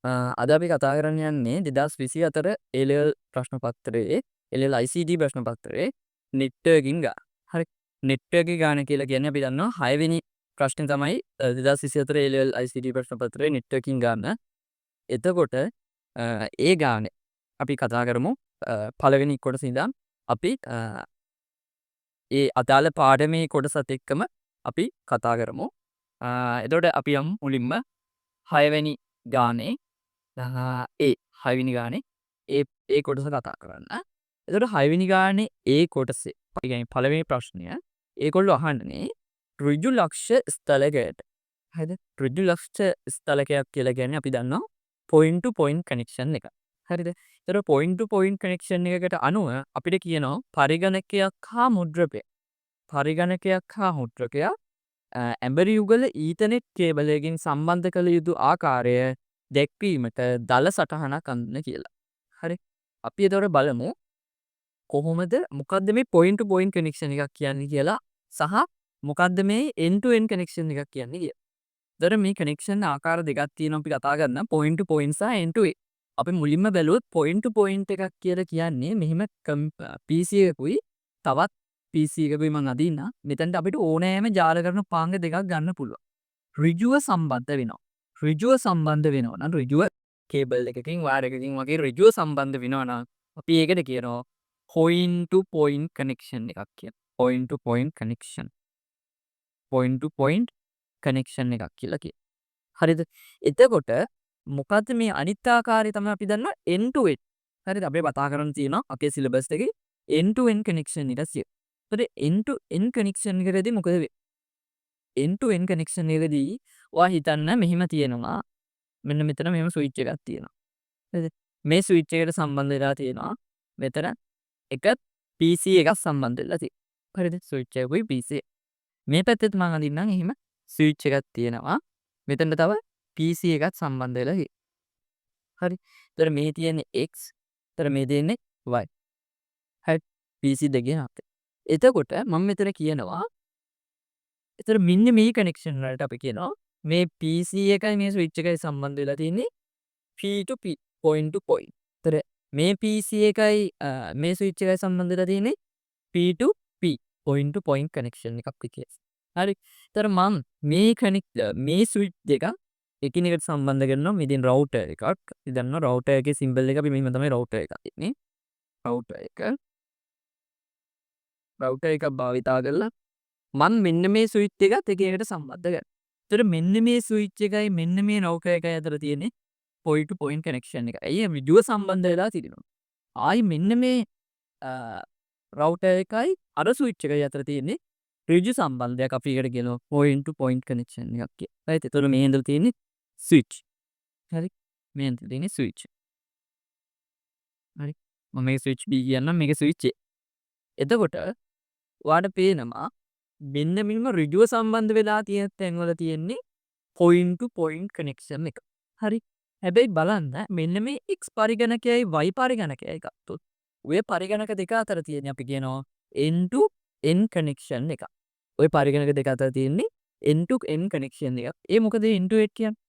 අද අපි කතා කරන්න යන්නේ 2024 A-level ප්‍රශ්න පත්‍රයේ A-level ICT ප්‍රශ්න පත්‍රයේ networking ගාන. හරි. networking ගාන කියලා කියන්නේ අපි දන්නවා 6 වෙනි ප්‍රශ්නේ තමයි 2024 A-level ICT ප්‍රශ්න පත්‍රයේ networking ගාන. එතකොට ඒ ගානේ අපි කතා කරමු පළවෙනි කොටස ඉඳන් අපි ඒ අදාළ පාඩමේ කොටසත් එක්කම අපි කතා කරමු. එතකොට අපි යමු මුලින්ම 6 වෙනි ගානේ ඒ 6 වෙනි ගානේ ඒ කොටස කතා කරන්න. එතකොට 6 වෙනි ගානේ ඒ කොටසේ අපි කියන්නේ පළවෙනි ප්‍රශ්නය ඒගොල්ලෝ අහන්නේ ඍජු ලක්ෂ ස්ථලකයට. හරිද? ඍජු ලක්ෂ ස්ථලකයක් කියලා කියන්නේ අපි දන්නවා point to point connection එක. හරිද? එතකොට point to point connection එකකට අනුව අපිට කියනවා පරිගණකයක් හා මුද්‍රකයක්. පරිගණකයක් හා මුද්‍රකයක් ඇඹරි යුගල ඊතර්නෙට් කේබලයකින් සම්බන්ධ කළ යුතු ආකාරය දැක්වීමට දල සටහනක් අඳින්න කියලා. හරි. අපි එතකොට බලමු කොහොමද මොකද්ද මේ point to point connection එකක් කියන්නේ කියලා සහ මොකද්ද මේ end to end connection එකක් කියන්නේ කියලා. එතකොට මේ connection ආකාර දෙකක් තියෙනවා අපි කතා කරන point to point සහ end to end. අපි මුලින්ම බැලුවොත් point to point එකක් කියලා කියන්නේ මෙහිම PC එකකුයි තවත් PC එකකුයි මම අදින්න. මෙතනට අපිට ඕනෑම ජාලකරණ පාංග දෙකක් ගන්න පුළුවන්. ඍජුව සම්බන්ධ වෙනවා. ඍජුව සම්බන්ධ වෙනවා නම් ඍජුව කේබල් එකකින් වයර් එකකින් වගේ ඍජුව සම්බන්ධ වෙනවා නම් අපි ඒකට කියනවා point to point connection එකක් කියලා. point to point connection. point to point connection එකක් කියලා කියනවා. හරිද? එතකොට මොකද්ද මේ අනිත් ආකාරය තමයි අපි දන්නවා end to end. හරිද? අපි කතා කරන් තියෙනවා අපේ සිලබස් එකේ end to end connection ඊට සිය. ඒතකොට end to end connection එකේදී මොකද වෙන්නේ? end to end connection එකේදී ඔයා හිතන්න මෙහිම තියෙනවා මෙන්න මෙතන මෙහෙම ස්විච් එකක් තියෙනවා. හරිද? මේ ස්විච් එකට සම්බන්ධ වෙලා තියෙනවා. මෙතන එක PC එකක් සම්බන්ධ වෙලා තියෙනවා. හරිද? ස්විච් එකකුයි PC. මේ පැත්තෙත් මම අඳින්නම් එහෙම ස්විච් එකක් තියෙනවා. මෙතන තව PC එකක් සම්බන්ධ වෙලා තියෙනවා. හරි. ඒතර මේ තියෙන්නේ X. ඒතර මේ දෙන්නේ Y. හරි. PC දෙකේ අතර. එතකොට මම මෙතන කියනවා එතකොට මෙන්න මේ කනෙක්ෂන් වලට අපි කියනවා මේ PC එකයි මේ ස්විච් එකයි සම්බන්ධ වෙලා තියෙන්නේ P to P point to point. ඒතර මේ PC එකයි මේ ස්විච් එකයි සම්බන්ධ වෙලා තියෙන්නේ P to P point to point connection එකක් විදියට. හරි. ඒතර මම මේ ස්විච් දෙක එකිනෙකට සම්බන්ධ කරනවා මෙදින් රවුටර් එකක්. අපි දන්නවා රවුටර් එකේ සිම්බල් එක අපි මෙහෙම තමයි රවුටර් එක දෙන්නේ. රවුටර් එකක් භාවිතා කරලා මම මෙන්න මේ ස්විච් එකත් එකිනෙකට සම්බන්ධ කරනවා. ඒතර මෙන්න මේ ස්විච් එකයි මෙන්න මේ රවුටර් එකයි අතර තියෙන්නේ point to point connection එක. ඇයි ඍජුව සම්බන්ධ වෙලා තියෙනවා. ආයි මෙන්න මේ රවුටර් එකයි අර ස්විච් එකයි අතර තියෙන්නේ ඍජු සම්බන්ධයක් අපි ඒකට කියනවා point to point connection එකක් කියලා. right? ඒතර මේ ඉඳලා තියෙන්නේ ස්විච්. හරි? මේ ඉඳලා තියෙන්නේ ස්විච්. හරි? මම මේ ස්විච් B කියන්නම් මේක ස්විච් A. එතකොට ඔයාලට පේනවා මෙන්න මෙන්න ඍජුව සම්බන්ධ වෙලා තියෙන තැන්වල තියෙන්නේ point to point connection එක. හරි? හැබැයි බලන්න මෙන්න මේ X පරිගණකයයි Y පරිගණකයයි ගත්තොත් ඔය පරිගණක දෙක අතර තියෙන්නේ අපි කියනවා end to end connection එක. ඔය පරිගණක දෙක අතර තියෙන්නේ end to end connection එක. ඒ මොකද end to end කියන්නේ?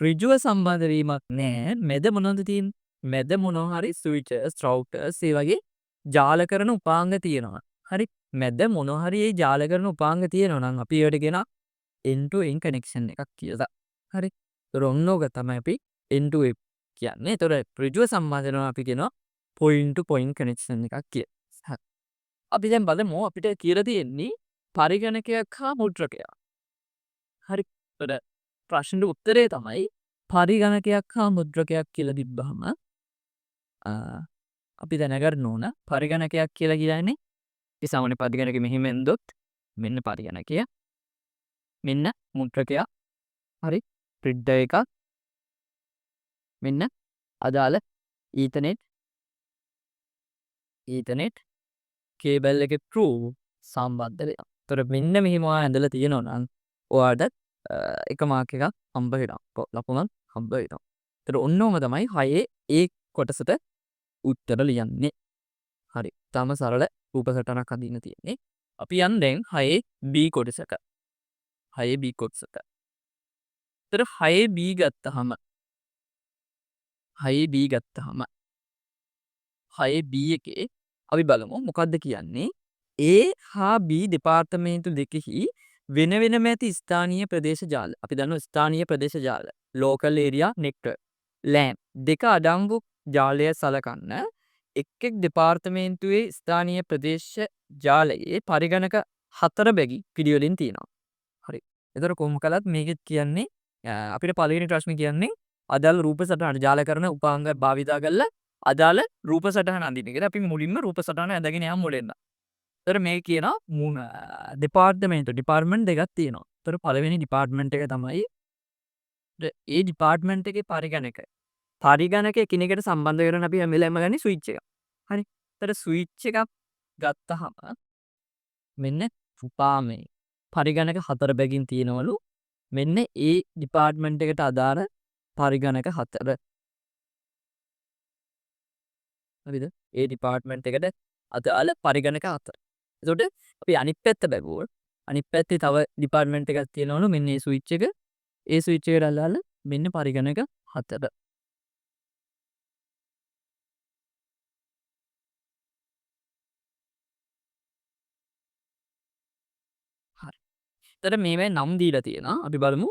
ඍජුව සම්බන්ධ වීමක් නෑ. මැද මොනවද තියෙන්නේ? මැද මොනවා හරි switches, routers ඒ වගේ ජාලකරණ උපාංග තියෙනවා. හරි? මැද මොනවා හරි ඒ ජාලකරණ උපාංග තියෙනවා නම් අපි ඒකට කියනවා end to end connection එකක් කියලා. හරි? ඒතර ඔන්නෝක තමයි අපි end to end කියන්නේ. ඒතර ඍජුව සම්බන්ධ වෙනවා අපි කියනවා point to point connection එකක් කියලා. හරි. අපි දැන් බලමු අපිට කියලා තියෙන්නේ පරිගණකයක් හා මුද්‍රකයක්. හරි. ඒතර ප්‍රශ්නෙට උත්තරේ තමයි පරිගණකයක් හා මුද්‍රකයක් කියලා තිබ්බහම අපි දැනගන්න ඕන පරිගණකයක් කියලා කියන්නේ ඒ සාමාන්‍ය පරිගණක මෙහෙම එන්දොත් මෙන්න පරිගණකය මෙන්න මුද්‍රකයක් හරි printer එකක් මෙන්න අදාළ ඊතර්නෙට් කේබල් එකේ through සම්බන්ධ වෙනවා. ඒතර මෙන්න මෙහෙම ඇඳලා තියෙනවා නම් ඔයාලට එක මාක් එකක් හම්බ වෙනවා. ලකුණක් හම්බ වෙනවා. ඒතර ඔන්නෝම තමයි 6 ඒ කොටසට උත්තර ලියන්නේ. හරි. තාම සරල රූප සටහනක් අඳින්න තියෙන්නේ. අපි යන් දැන් 6 B කොටසට. 6 B කොටසට. ඒතර 6 B ගත්තහම 6B ගත්තාම 6B එකේ අපි බලමු මොකක්ද කියන්නේ A හා B දෙපාර්තමේන්තු දෙකෙහි වෙන වෙනම ඇති ස්ථානීය ප්‍රදේශ ජාල. අපි දන්නවා ස්ථානීය ප්‍රදේශ ජාල. local area network. LAN දෙක අඩංගු ජාලය සලකන්න එක් එක් දෙපාර්තමේන්තුවේ ස්ථානීය ප්‍රදේශ ජාලයේ පරිගණක 4 බැගි පිළිවෙලින් තියෙනවා. හරි. එතකොට කොහොම කළත් මේකෙත් කියන්නේ අපිට පළවෙනි ප්‍රශ්නේ කියන්නේ අදාළ රූප සටහන ජාල කරන උපාංග භාවිතා කරලා අදාළ රූප සටහන අඳින්න කියලා. අපි මුලින්ම රූප සටහන ඇඳගෙන යමු මුලින්ම. එතකොට මේ කියනවා ඩිපාර්ට්මන්ට් දෙකක් තියෙනවා. එතකොට පළවෙනි ඩිපාර්ට්මන්ට් එක තමයි ඒ ඩිපාර්ට්මන්ට් එකේ පරිගණක. පරිගණක එකිනෙකට සම්බන්ධ කරන අපි හැම වෙලාවෙම ගන්නේ ස්විච් එක. හරි. එතකොට ස්විච් එකක් ගත්තහම මෙන්න උපාමේ පරිගණක 4 බැගින් තියෙනවලු. මෙන්න ඒ ඩිපාර්ට්මන්ට් එකට අදාළ පරිගණක 4. හරිද? ඒ ඩිපාර්ට්මන්ට් එකට අදාළ පරිගණක 4. එතකොට අපි අනිත් පැත්ත බැලුවොත් අනිත් පැත්තේ තව ඩිපාර්ට්මන්ට් එකක් තියෙනවලු මෙන්න මේ ස්විච් එක. ඒ ස්විච් එකට අදාළ මෙන්න පරිගණක 4. හරි. එතකොට මේවැ නම් දීලා තියෙනවා. අපි බලමු.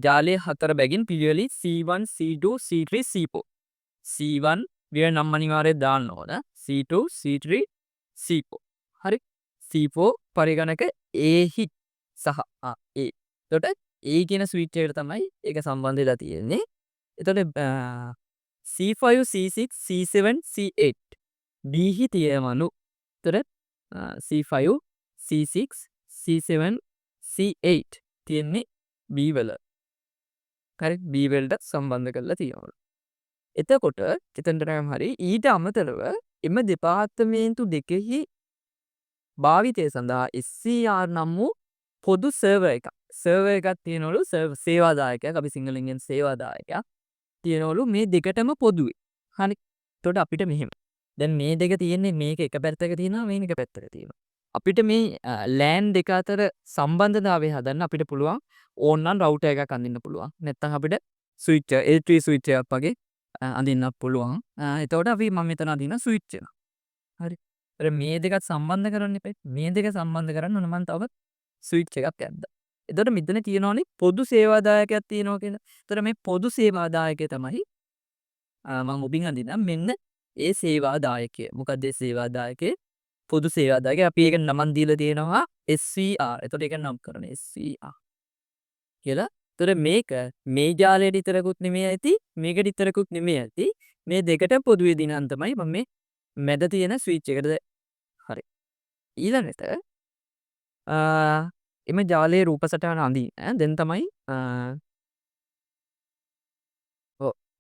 ජාලයේ 4 බැගින් පිළිවෙලින් C1 C2 C3 C4. C1 විය නම් අනිවාර්යයෙන් දාන්න ඕන. C2 C3 C4. හරි. C4 පරිගණක A හි සහ A. එතකොට A කියන ස්විච් එකට තමයි ඒක සම්බන්ධ වෙලා තියෙන්නේ. එතකොට C5 C6 C7 C8 B හි තියෙනවලු. එතකොට C5 C6 C7 C8 තියෙන්නේ B වල. හරි B වලට සම්බන්ධ කරලා තියෙනවා. එතකොට එතනට නම් හරි ඊට අමතරව එම දෙපාර්තමේන්තු දෙකෙහි භාවිතය සඳහා SCR නම් වූ පොදු සර්වර් එකක්. සර්වර් එකක් තියෙනවලු සේවාදායකයක් අපි සිංහලෙන් කියන සේවාදායකයක් තියෙනවලු මේ දෙකටම පොදුයි. හරි. එතකොට අපිට මෙහෙම. දැන් මේ දෙක තියෙන්නේ මේක එක පැත්තක තියෙනවා මේක එක පැත්තක තියෙනවා. අපිට මේ LAN දෙක අතර සම්බන්ධතාවය හදන්න අපිට පුළුවන් ඕන්නම් රවුටර් එකක් අඳින්න පුළුවන්. නැත්නම් අපිට ස්විච් L3 ස්විච් එකක් වගේ අඳින්නත් පුළුවන්. එතකොට අපි මම මෙතන අඳින ස්විච් එක. හරි. ඒතර මේ දෙකත් සම්බන්ධ කරන්න එපා. මේ දෙක සම්බන්ධ කරන්න ඕන මම තව ස්විච් එකක් ඇද්දා. එතකොට මෙතන තියෙනවනේ පොදු සේවාදායකයක් තියෙනවා කියලා. එතකොට මේ පොදු සේවාදායකය තමයි මම ඔබින් අඳිනම් මෙන්න ඒ සේවාදායකය. මොකක්ද ඒ සේවාදායකය? පොදු සේවාදායකය. අපි ඒක නමක් දීලා තියෙනවා SCR. එතකොට ඒක නම් කරන SCR කියලා. එතකොට මේක මේ ජාලයට විතරකුත් නෙමෙයි ඇති මේකට විතරකුත් නෙමෙයි ඇති මේ දෙකට පොදුවේ දිනන් තමයි මම මේ මැද තියෙන ස්විච් එකටද හරි ඊළඟට එම ජාලයේ රූප සටහන අඳින්න දැන් තමයි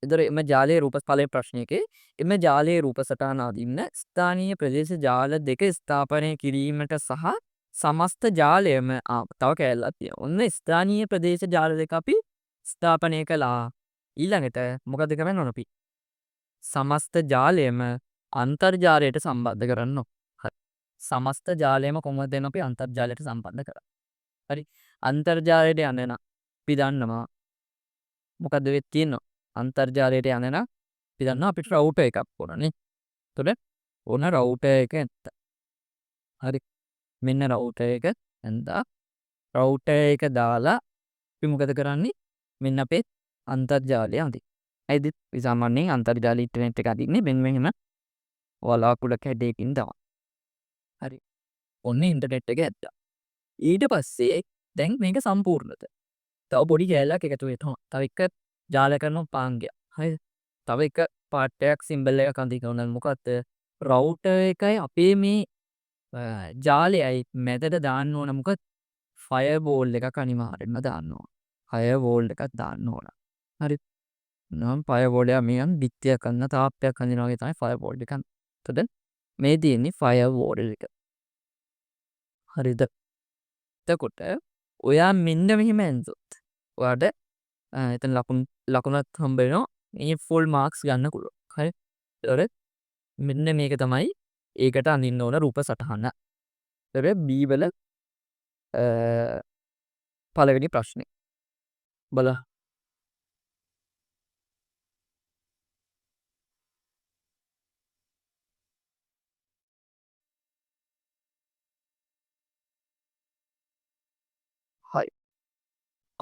එතකොට එම ජාලයේ රූප පළවෙනි ප්‍රශ්නයකේ එම ජාලයේ රූප සටහන අඳින්න ස්ථානීය ප්‍රදේශ ජාල දෙක ස්ථාපනය කිරීමට සහ සමස්ත ජාලයම තව කැලලක් තියෙනවා. ඔන්න ස්ථානීය ප්‍රදේශ ජාල දෙක අපි ස්ථාපනය කළා. ඊළඟට මොකද කරන්න ඕන අපි? සමස්ත ජාලයම අන්තර්ජාලයට සම්බන්ධ කරන්න ඕන. හරි. සමස්ත ජාලයම කොහොමද දැන් අපි අන්තර්ජාලයට සම්බන්ධ කරන්නේ? හරි. අන්තර්ජාලයට යන්න නම් අපි දන්නවා මොකද්ද වෙත් තියෙනවා? අන්තර්ජාලයට යන්න නම් අපි දන්නවා අපිට රවුටර් එකක් ඕනනේ. එතකොට ඕන රවුටර් එක ඇත්ත. හරි. මෙන්න රවුටර් එක ඇඳා රවුටර් එක දාලා අපි මොකද කරන්නේ? මෙන්න අපේ අන්තර්ජාලය අඳින්න. හරිද? අපි සාමාන්‍යයෙන් අන්තර්ජාල ඉන්ටර්නෙට් එක අදින්නේ මෙන්න මෙහෙම වලාකුළු කැඩයකින් තමයි. හරි. ඔන්න ඉන්ටර්නෙට් එක ඇත්තා. ඊට පස්සේ දැන් මේක සම්පූර්ණද? තව පොඩි කැලලක් එකතු වෙනවා. තව එක ජාල කරන උපාංගයක්. හරිද? තව එක පාර්ට් එකක් සිම්බල් එකක් අඳින්න ඕන. මොකක්ද? රවුටර් එකයි අපේ මේ ජාලයයි මැදට දාන්න ඕන මොකද? ෆයර්වෝල් එකක් අනිවාර්යෙන්ම දාන්න ඕන. ෆයර්වෝල් එකක් දාන්න ඕන. හරි. නම් ෆයර්වෝල් එක මෙයන් බිත්තියක් අන්න තාප්පයක් අඳිනවා වගේ තමයි ෆයර්වෝල් එක. එතකොට මේ තියෙන්නේ ෆයර්වෝල් එක. හරිද? එතකොට ඔයා මෙන්න මෙහෙම ඇඳුත් ඔයාට එතන ලකුණක් හම්බ වෙනවා. මේ ෆුල් මාක්ස් ගන්න පුළුවන්. හරි. එතකොට මෙන්න මේක තමයි ඒකට අඳින්න ඕන රූප සටහන. එතකොට B වල පළවෙනි ප්‍රශ්නේ. බලන්න.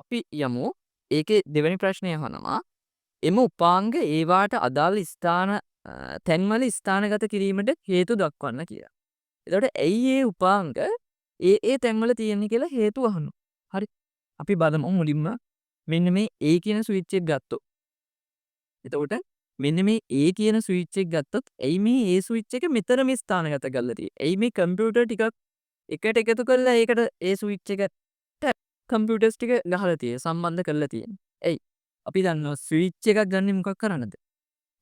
අපි යමු ඒකේ දෙවෙනි ප්‍රශ්නය අහනවා එම උපාංග ඒවාට අදාළ ස්ථාන තැන්වල ස්ථානගත කිරීමට හේතු දක්වන්න කියලා. එතකොට ඇයි ඒ උපාංග ඒ තැන්වල තියෙන්නේ කියලා හේතුව අහනවා. හරි. අපි බලමු මුලින්ම මෙන්න මේ A කියන ස්විච් එක ගත්තොත්. එතකොට මෙන්න මේ A කියන ස්විච් එක ගත්තොත් ඇයි මේ A ස්විච් එක මෙතන මේ ස්ථානගත කරලා තියෙන්නේ? ඇයි මේ කම්පියුටර් ටිකක් එකට එකතු කරලා ඒකට ඒ ස්විච් එකට කම්පියුටර්ස් ටික ගහලා තියෙන්නේ සම්බන්ධ කරලා තියෙන්නේ. ඇයි? අපි දන්නවා ස්විච් එකක් ගන්න මොකක් කරන්නද?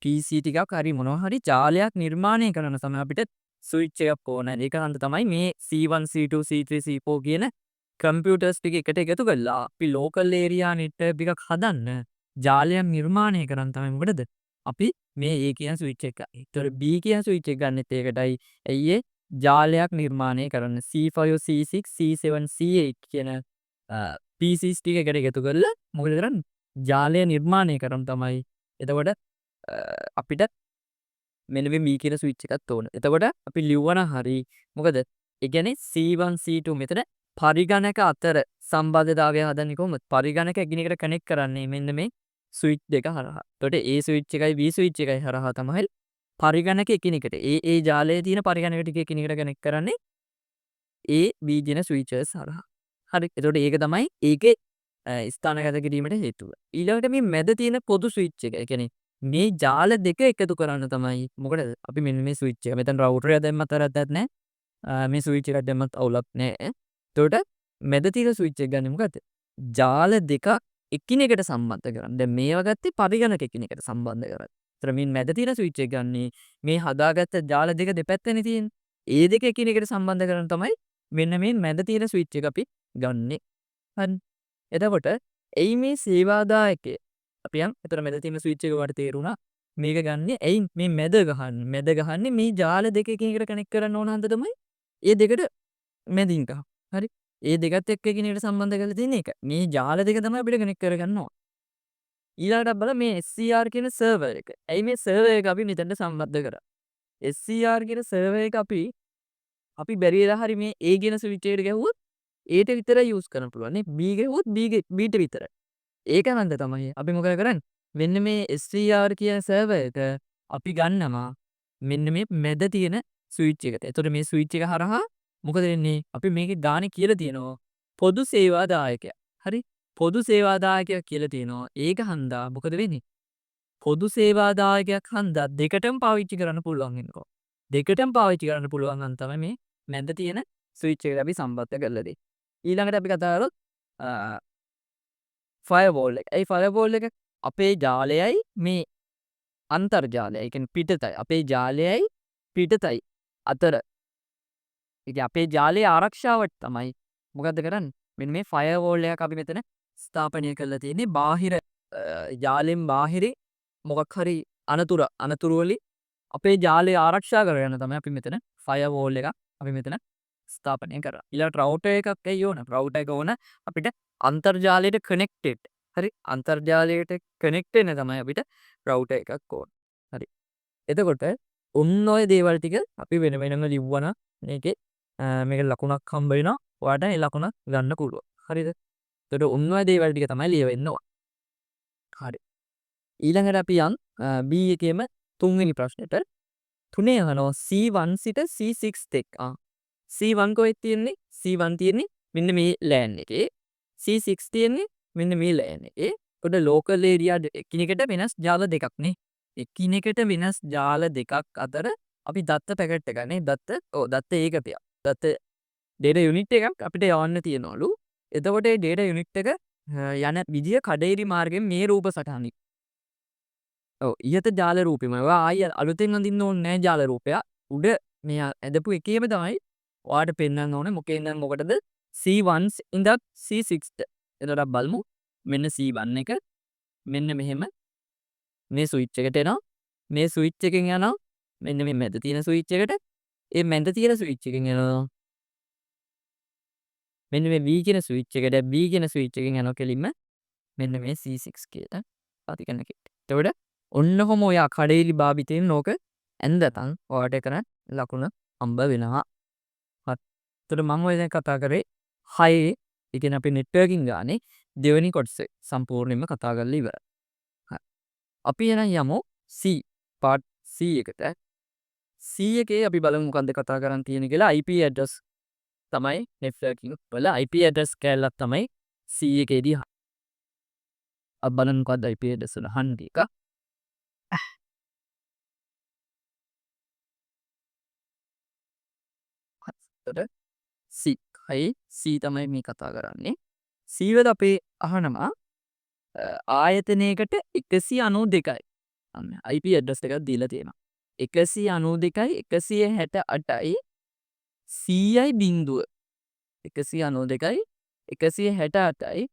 PC ටිකක් හරි මොනවා හරි ජාලයක් නිර්මාණය කරන තමයි අපිට ස්විච් එකක් ඕන. ඒක හන්ද තමයි මේ C1 C2 C3 C4 කියන කම්පියුටර්ස් ටික එකට එකතු කරලා අපි ලෝකල් ඒරියා නෙට්වර්ක් ටිකක් හදන්න ජාලයක් නිර්මාණය කරන් තමයි මොකටද? අපි මේ A කියන ස්විච් එක. ඒතර B කියන ස්විච් එක ගන්නෙත් ඒකටයි. ඇයි ඒ ජාලයක් නිර්මාණය කරන්න C5 C6 C7 C8 කියන PCs ටික එකට එකතු කරලා මොකද කරන්නේ? ජාලය නිර්මාණය කරන් තමයි. එතකොට අපිට මෙන්න මේ B කියන ස්විච් එකක් ඕන. එතකොට අපි ලිව්වන හරි මොකද? ඒ කියන්නේ C1 C2 මෙතන පරිගණක අතර සම්බන්ධතාවය හදන්නේ කොහොමද? පරිගණක එකිනෙකට කනෙක්ට් කරන්නේ මෙන්න මේ ස්විච් දෙක හරහා. එතකොට A ස්විච් එකයි B ස්විච් එකයි හරහා තමයි පරිගණක එකිනෙකට ඒ ජාලයේ තියෙන පරිගණක ටික එකිනෙකට කනෙක්ට් කරන්නේ A B කියන ස්විචර්ස් හරහා. හරි. එතකොට ඒක තමයි ඒකේ ස්ථානගත කිරීමට හේතුව. ඊළඟට මේ මැද තියෙන පොදු ස්විච් එක. ඒ කියන්නේ මේ ජාල දෙක එකතු කරන්න තමයි මොකටද? අපි මෙන්න මේ ස්විච් එක. මෙතන රවුටර් එක දැම්මත් වැරද්දක් නැහැ. මේ ස්විච් එකක් දැම්මත් අවුලක් නැහැ. එතකොට මැද තියෙන ස්විච් එක ගන්නේ මොකද්ද? ජාල දෙකක් එකිනෙකට සම්බන්ධ කරන්න. දැන් මේවා ගත්තේ පරිගණක එකිනෙකට සම්බන්ධ කරන්න. ඒතර මේ මැද තියෙන ස්විච් එක ගන්නේ මේ හදාගත්ත ජාල දෙක දෙපැත්තනේ තියෙන්නේ. ඒ දෙක එකිනෙකට සම්බන්ධ කරන්න තමයි මෙන්න මේ මැද තියෙන ස්විච් එක අපි ගන්නෙ. හරි. එතකොට ඇයි මේ සේවාදායකය අපි යන් එතන මැද තියෙන ස්විච් එක වට තේරුණා. මේක ගන්නේ ඇයි මේ මැද ගහන්නේ? මැද ගහන්නේ මේ ජාල දෙක එකිනෙකට කනෙක්ට් කරන්න ඕන හන්ද තමයි. ඒ දෙකට මැදින් ගහ. හරි. ඒ දෙකත් එක්ක එකිනෙකට සම්බන්ධ කරලා තියෙන එක. මේ ජාල දෙක තමයි අපිට කනෙක්ට් කරගන්න ඕන. ඊළඟට බලන්න මේ SCR කියන සර්වර් එක. ඇයි මේ සර්වර් එක අපි මෙතනට සම්බන්ධ කරා? SCR කියන සර්වර් එක අපි බැරි වෙලා හරි මේ A කියන ස්විච් එකට ගැහුවොත් Aට විතරයි යූස් කරන්න පුළුවන් නේ. B ගැහුවොත් Bට විතරයි. ඒක නන්ද තමයි අපි මොකද කරන්නේ? මෙන්න මේ SCR කියන සර්වර් එක අපි ගන්නවා මෙන්න මේ මැද තියෙන ස්විච් එකට. එතකොට මේ ස්විච් එක හරහා මොකද වෙන්නේ? අපි මේකේ ගානේ කියලා තියෙනවා පොදු සේවාදායකයා. හරි? පොදු සේවාදායකයා කියලා තියෙනවා. ඒක හන්දා මොකද වෙන්නේ? පොදු සේවාදායකයක් හන්දා දෙකටම පාවිච්චි කරන්න පුළුවන් වෙනවා. දෙකටම පාවිච්චි කරන්න පුළුවන් නම් තමයි මේ මැද තියෙන ස්විච් එකට අපි සම්බන්ධ කරලා දෙන්නේ. ඊළඟට අපි කතා කරොත් ෆයර්වෝල් එක. ඒ ෆයර්වෝල් එක අපේ ජාලයයි මේ අන්තර්ජාලයයි. ඒ කියන්නේ පිටතයි. අපේ ජාලයයි පිටතයි අතර. ඒ කියන්නේ අපේ ජාලයේ ආරක්ෂාවට තමයි මොකද්ද කරන්නේ? මෙන්න මේ ෆයර්වෝල් එකක් අපි මෙතන ස්ථාපනය කරලා තියෙන්නේ. බාහිර ජාලෙන් බාහිරින් මොකක් හරි අනතුරු වලින් අපේ ජාලය ආරක්ෂා කරගන්න තමයි අපි මෙතන ෆයර්වෝල් එකක් අපි මෙතන ස්ථාපනය කරා. ඊළඟට රවුටර් එකක් ඇයි ඕන? රවුටර් එක ඕන අපිට අන්තර්ජාලයට කනෙක්ටඩ්. හරි. අන්තර්ජාලයට කනෙක්ට් වෙන්න තමයි අපිට රවුටර් එකක් ඕන. හරි. එතකොට ඔන්න ඔය දේවල් ටික අපි වෙන වෙනම ලිව්වනම් මේකේ මේක ලකුණක් හම්බ වෙනවා. ඔයාලට ඒ ලකුණ ගන්න පුළුවන්. හරිද? එතකොට ඔන්න ඔය දේවල් ටික තමයි ලියවෙන්න ඕන. හරි. ඊළඟට අපි යන් B එකේම තුන්වෙනි ප්‍රශ්නෙට. තුනේ අහනවා C1 සිට C6 තෙක්. C1 කොහෙද තියෙන්නේ? C1 තියෙන්නේ මෙන්න මේ ලෑන් එකේ. C6 තියෙන්නේ මෙන්න මේ ලෑන් එකේ. එතකොට ලෝකල් ඒරියා එකිනෙකට වෙනස් ජාල දෙකක් නේ. එකිනෙකට වෙනස් ජාල දෙකක් අතර අපි දත්ත පැකට් එකක් නේ. දත්ත ඒකකයක්. දත්ත ඩේටා යුනිට් එකක් අපිට යවන්න තියෙනවලු. එතකොට මේ ඩේටා යුනිට් එක යන විදිය කඩේරි මාර්ගයෙන් මේ රූප සටහනින්. ඔව් ඉහත ජාල රූපෙම. ඔයා ආයෙ අලුතෙන් අඳින්න ඕනේ නැහැ ජාල රූපයක්. උඩ මේ ඇඳපු එකේම තමයි ඔයාට පෙන්වන්න ඕනේ මොකෙන්ද මොකටද C1 ඉඳන් C6ට. එතකොට බලමු. මෙන්න C1 එක මෙන්න මෙහෙම මේ ස්විච් එකට එනවා. මේ ස්විච් එකෙන් යනවා මෙන්න මේ මැද තියෙන ස්විච් එකට. ඒ මැද තියෙන ස්විච් එකෙන් යනවා මෙන්න මේ B කියන ස්විච් එකට. B කියන ස්විච් එකෙන් යනවා කෙලින්ම මෙන්න මේ C6 කියන පතිකනකට. එතකොට ඔන්නකොම ඔයා කඩේලි භාවිතයෙන් ඕක ඇන්දතන් ඔයාට කරන ලකුණ හම්බ වෙනවා. හරි. එතකොට මම ඔය දැන් කතා කරේ 6 ඒ කියන්නේ අපි නෙට්වර්කින් ගානේ දෙවෙනි කොටසේ සම්පූර්ණයෙන්ම කතා කරලා ඉවරයි. හරි. අපි එහෙනම් යමු C part C එකට. C එකේ අපි බලමු මොකද්ද කතා කරන් තියෙන්නේ කියලා. IP address තමයි networking වල IP address කැලලක් තමයි C එකේදී. අපි බලමු මොකද්ද IP address වල අහන්නේ එක. හරිද? C. හයි C තමයි මේ කතා කරන්නේ. C වල අපේ අහනවා ආයතනයකට 192යි. අන්න IP address එකක් දීලා තියෙනවා. 192යි 168යි 100යි බිංදුව. 192යි 168යි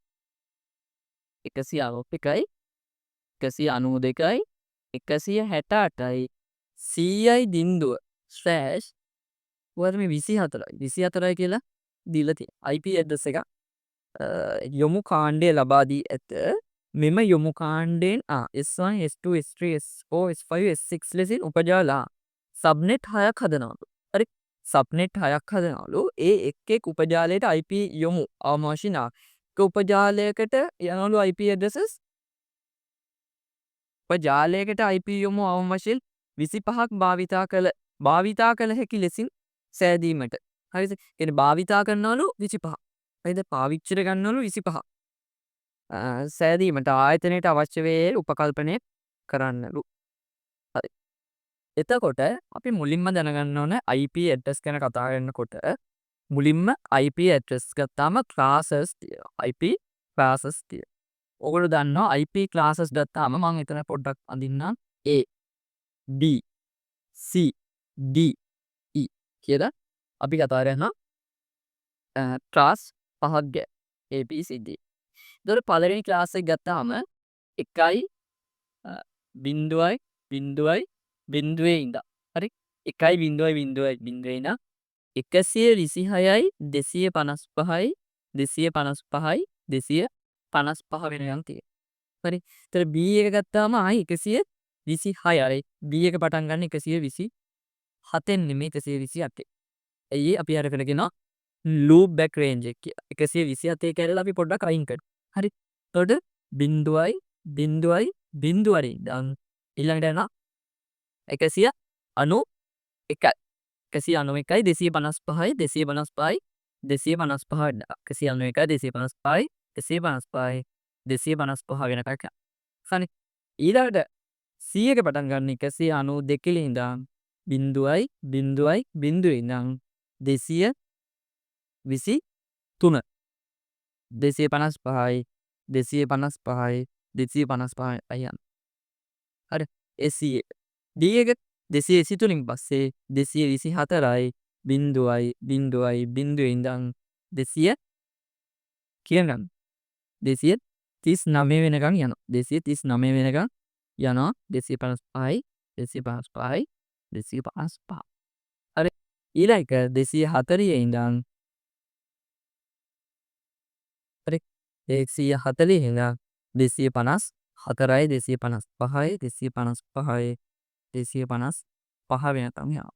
191යි 192යි 168යි 100යි බිංදුව ස්ලෑෂ් ඔයාලට මේ 24යි 24යි කියලා දීලා තියෙනවා. IP address එක යොමු කාණ්ඩය ලබා දී ඇත. මෙම යොමු කාණ්ඩයෙන් S1 S2 S3 S4 S5 S6 ලෙසින් උපජාලා සබ්නෙට් 6ක් හදනවලු. හරි. සබ්නෙට් 6ක් හදනවලු. ඒ එක් උපජාලයට IP යොමු අවම වශයෙන් එක උපජාලයකට යනවලු IP addresses උපජාලයකට IP යොමු අවම වශයෙන් 25ක් භාවිතා කළ හැකි ලෙසින් සෑදීමට. හරිද? කියන්නේ භාවිතා කරනවලු 25. හරිද? පාවිච්චිට ගන්නවලු 25. සෑදීමට ආයතනයට අවශ්‍ය වේ උපකල්පනය කරන්නලු. හරි. එතකොට අපි මුලින්ම දැනගන්න ඕන IP address ගැන කතා කරනකොට මුලින්ම IP address ගත්තාම classes තියෙනවා. IP classes තියෙනවා. ඔයගොල්ලෝ දන්නවා IP classes ගත්තාම මම එතන පොඩ්ඩක් අඳින්නම් A B C D E කියලා අපි කතා කරනවා class පහක් ගැන A B C D. එතකොට පළවෙනි ක්ලාස් එක ගත්තාම 1යි 0යි 0යි 0ේ ඉඳන් හරි 1යි 0යි 0යි 0ේ ඉඳන් 126යි 255යි 255යි 255 වෙනකන් තියෙනවා. හරි. එතකොට B එක ගත්තාම ආයි 126යි B එක පටන් ගන්න 127න් නෙමෙයි 128. එයි අපි අරගෙන කියනවා loop back range එක කියලා. 127 කියලා අපි පොඩ්ඩක් අයින් කරමු. හරි. එතකොට 0යි 0යි 0 ඉඳන් ඊළඟට යනවා 191යි 191යි 255යි 255යි 255 191යි 255යි 255යි 255 වෙනකන්. හරි. ඊළඟට 100 එක පටන් ගන්න 192 ඉඳන් 0යි 0යි 0 ඉඳන් 223 255යි 255යි 255යි අයන්. හරි. AC D එක 223න් පස්සේ 224යි 0යි 0යි 0 ඉඳන් 200 කියනනම් 239 වෙනකන් යනවා. 239 වෙනකන් යනවා 255යි 255යි 255. හරි. ඊළඟ එක 240 ඉඳන් හරි 140 ඉඳන් 254යි 255යි 255යි 255 වෙනකම් යනවා.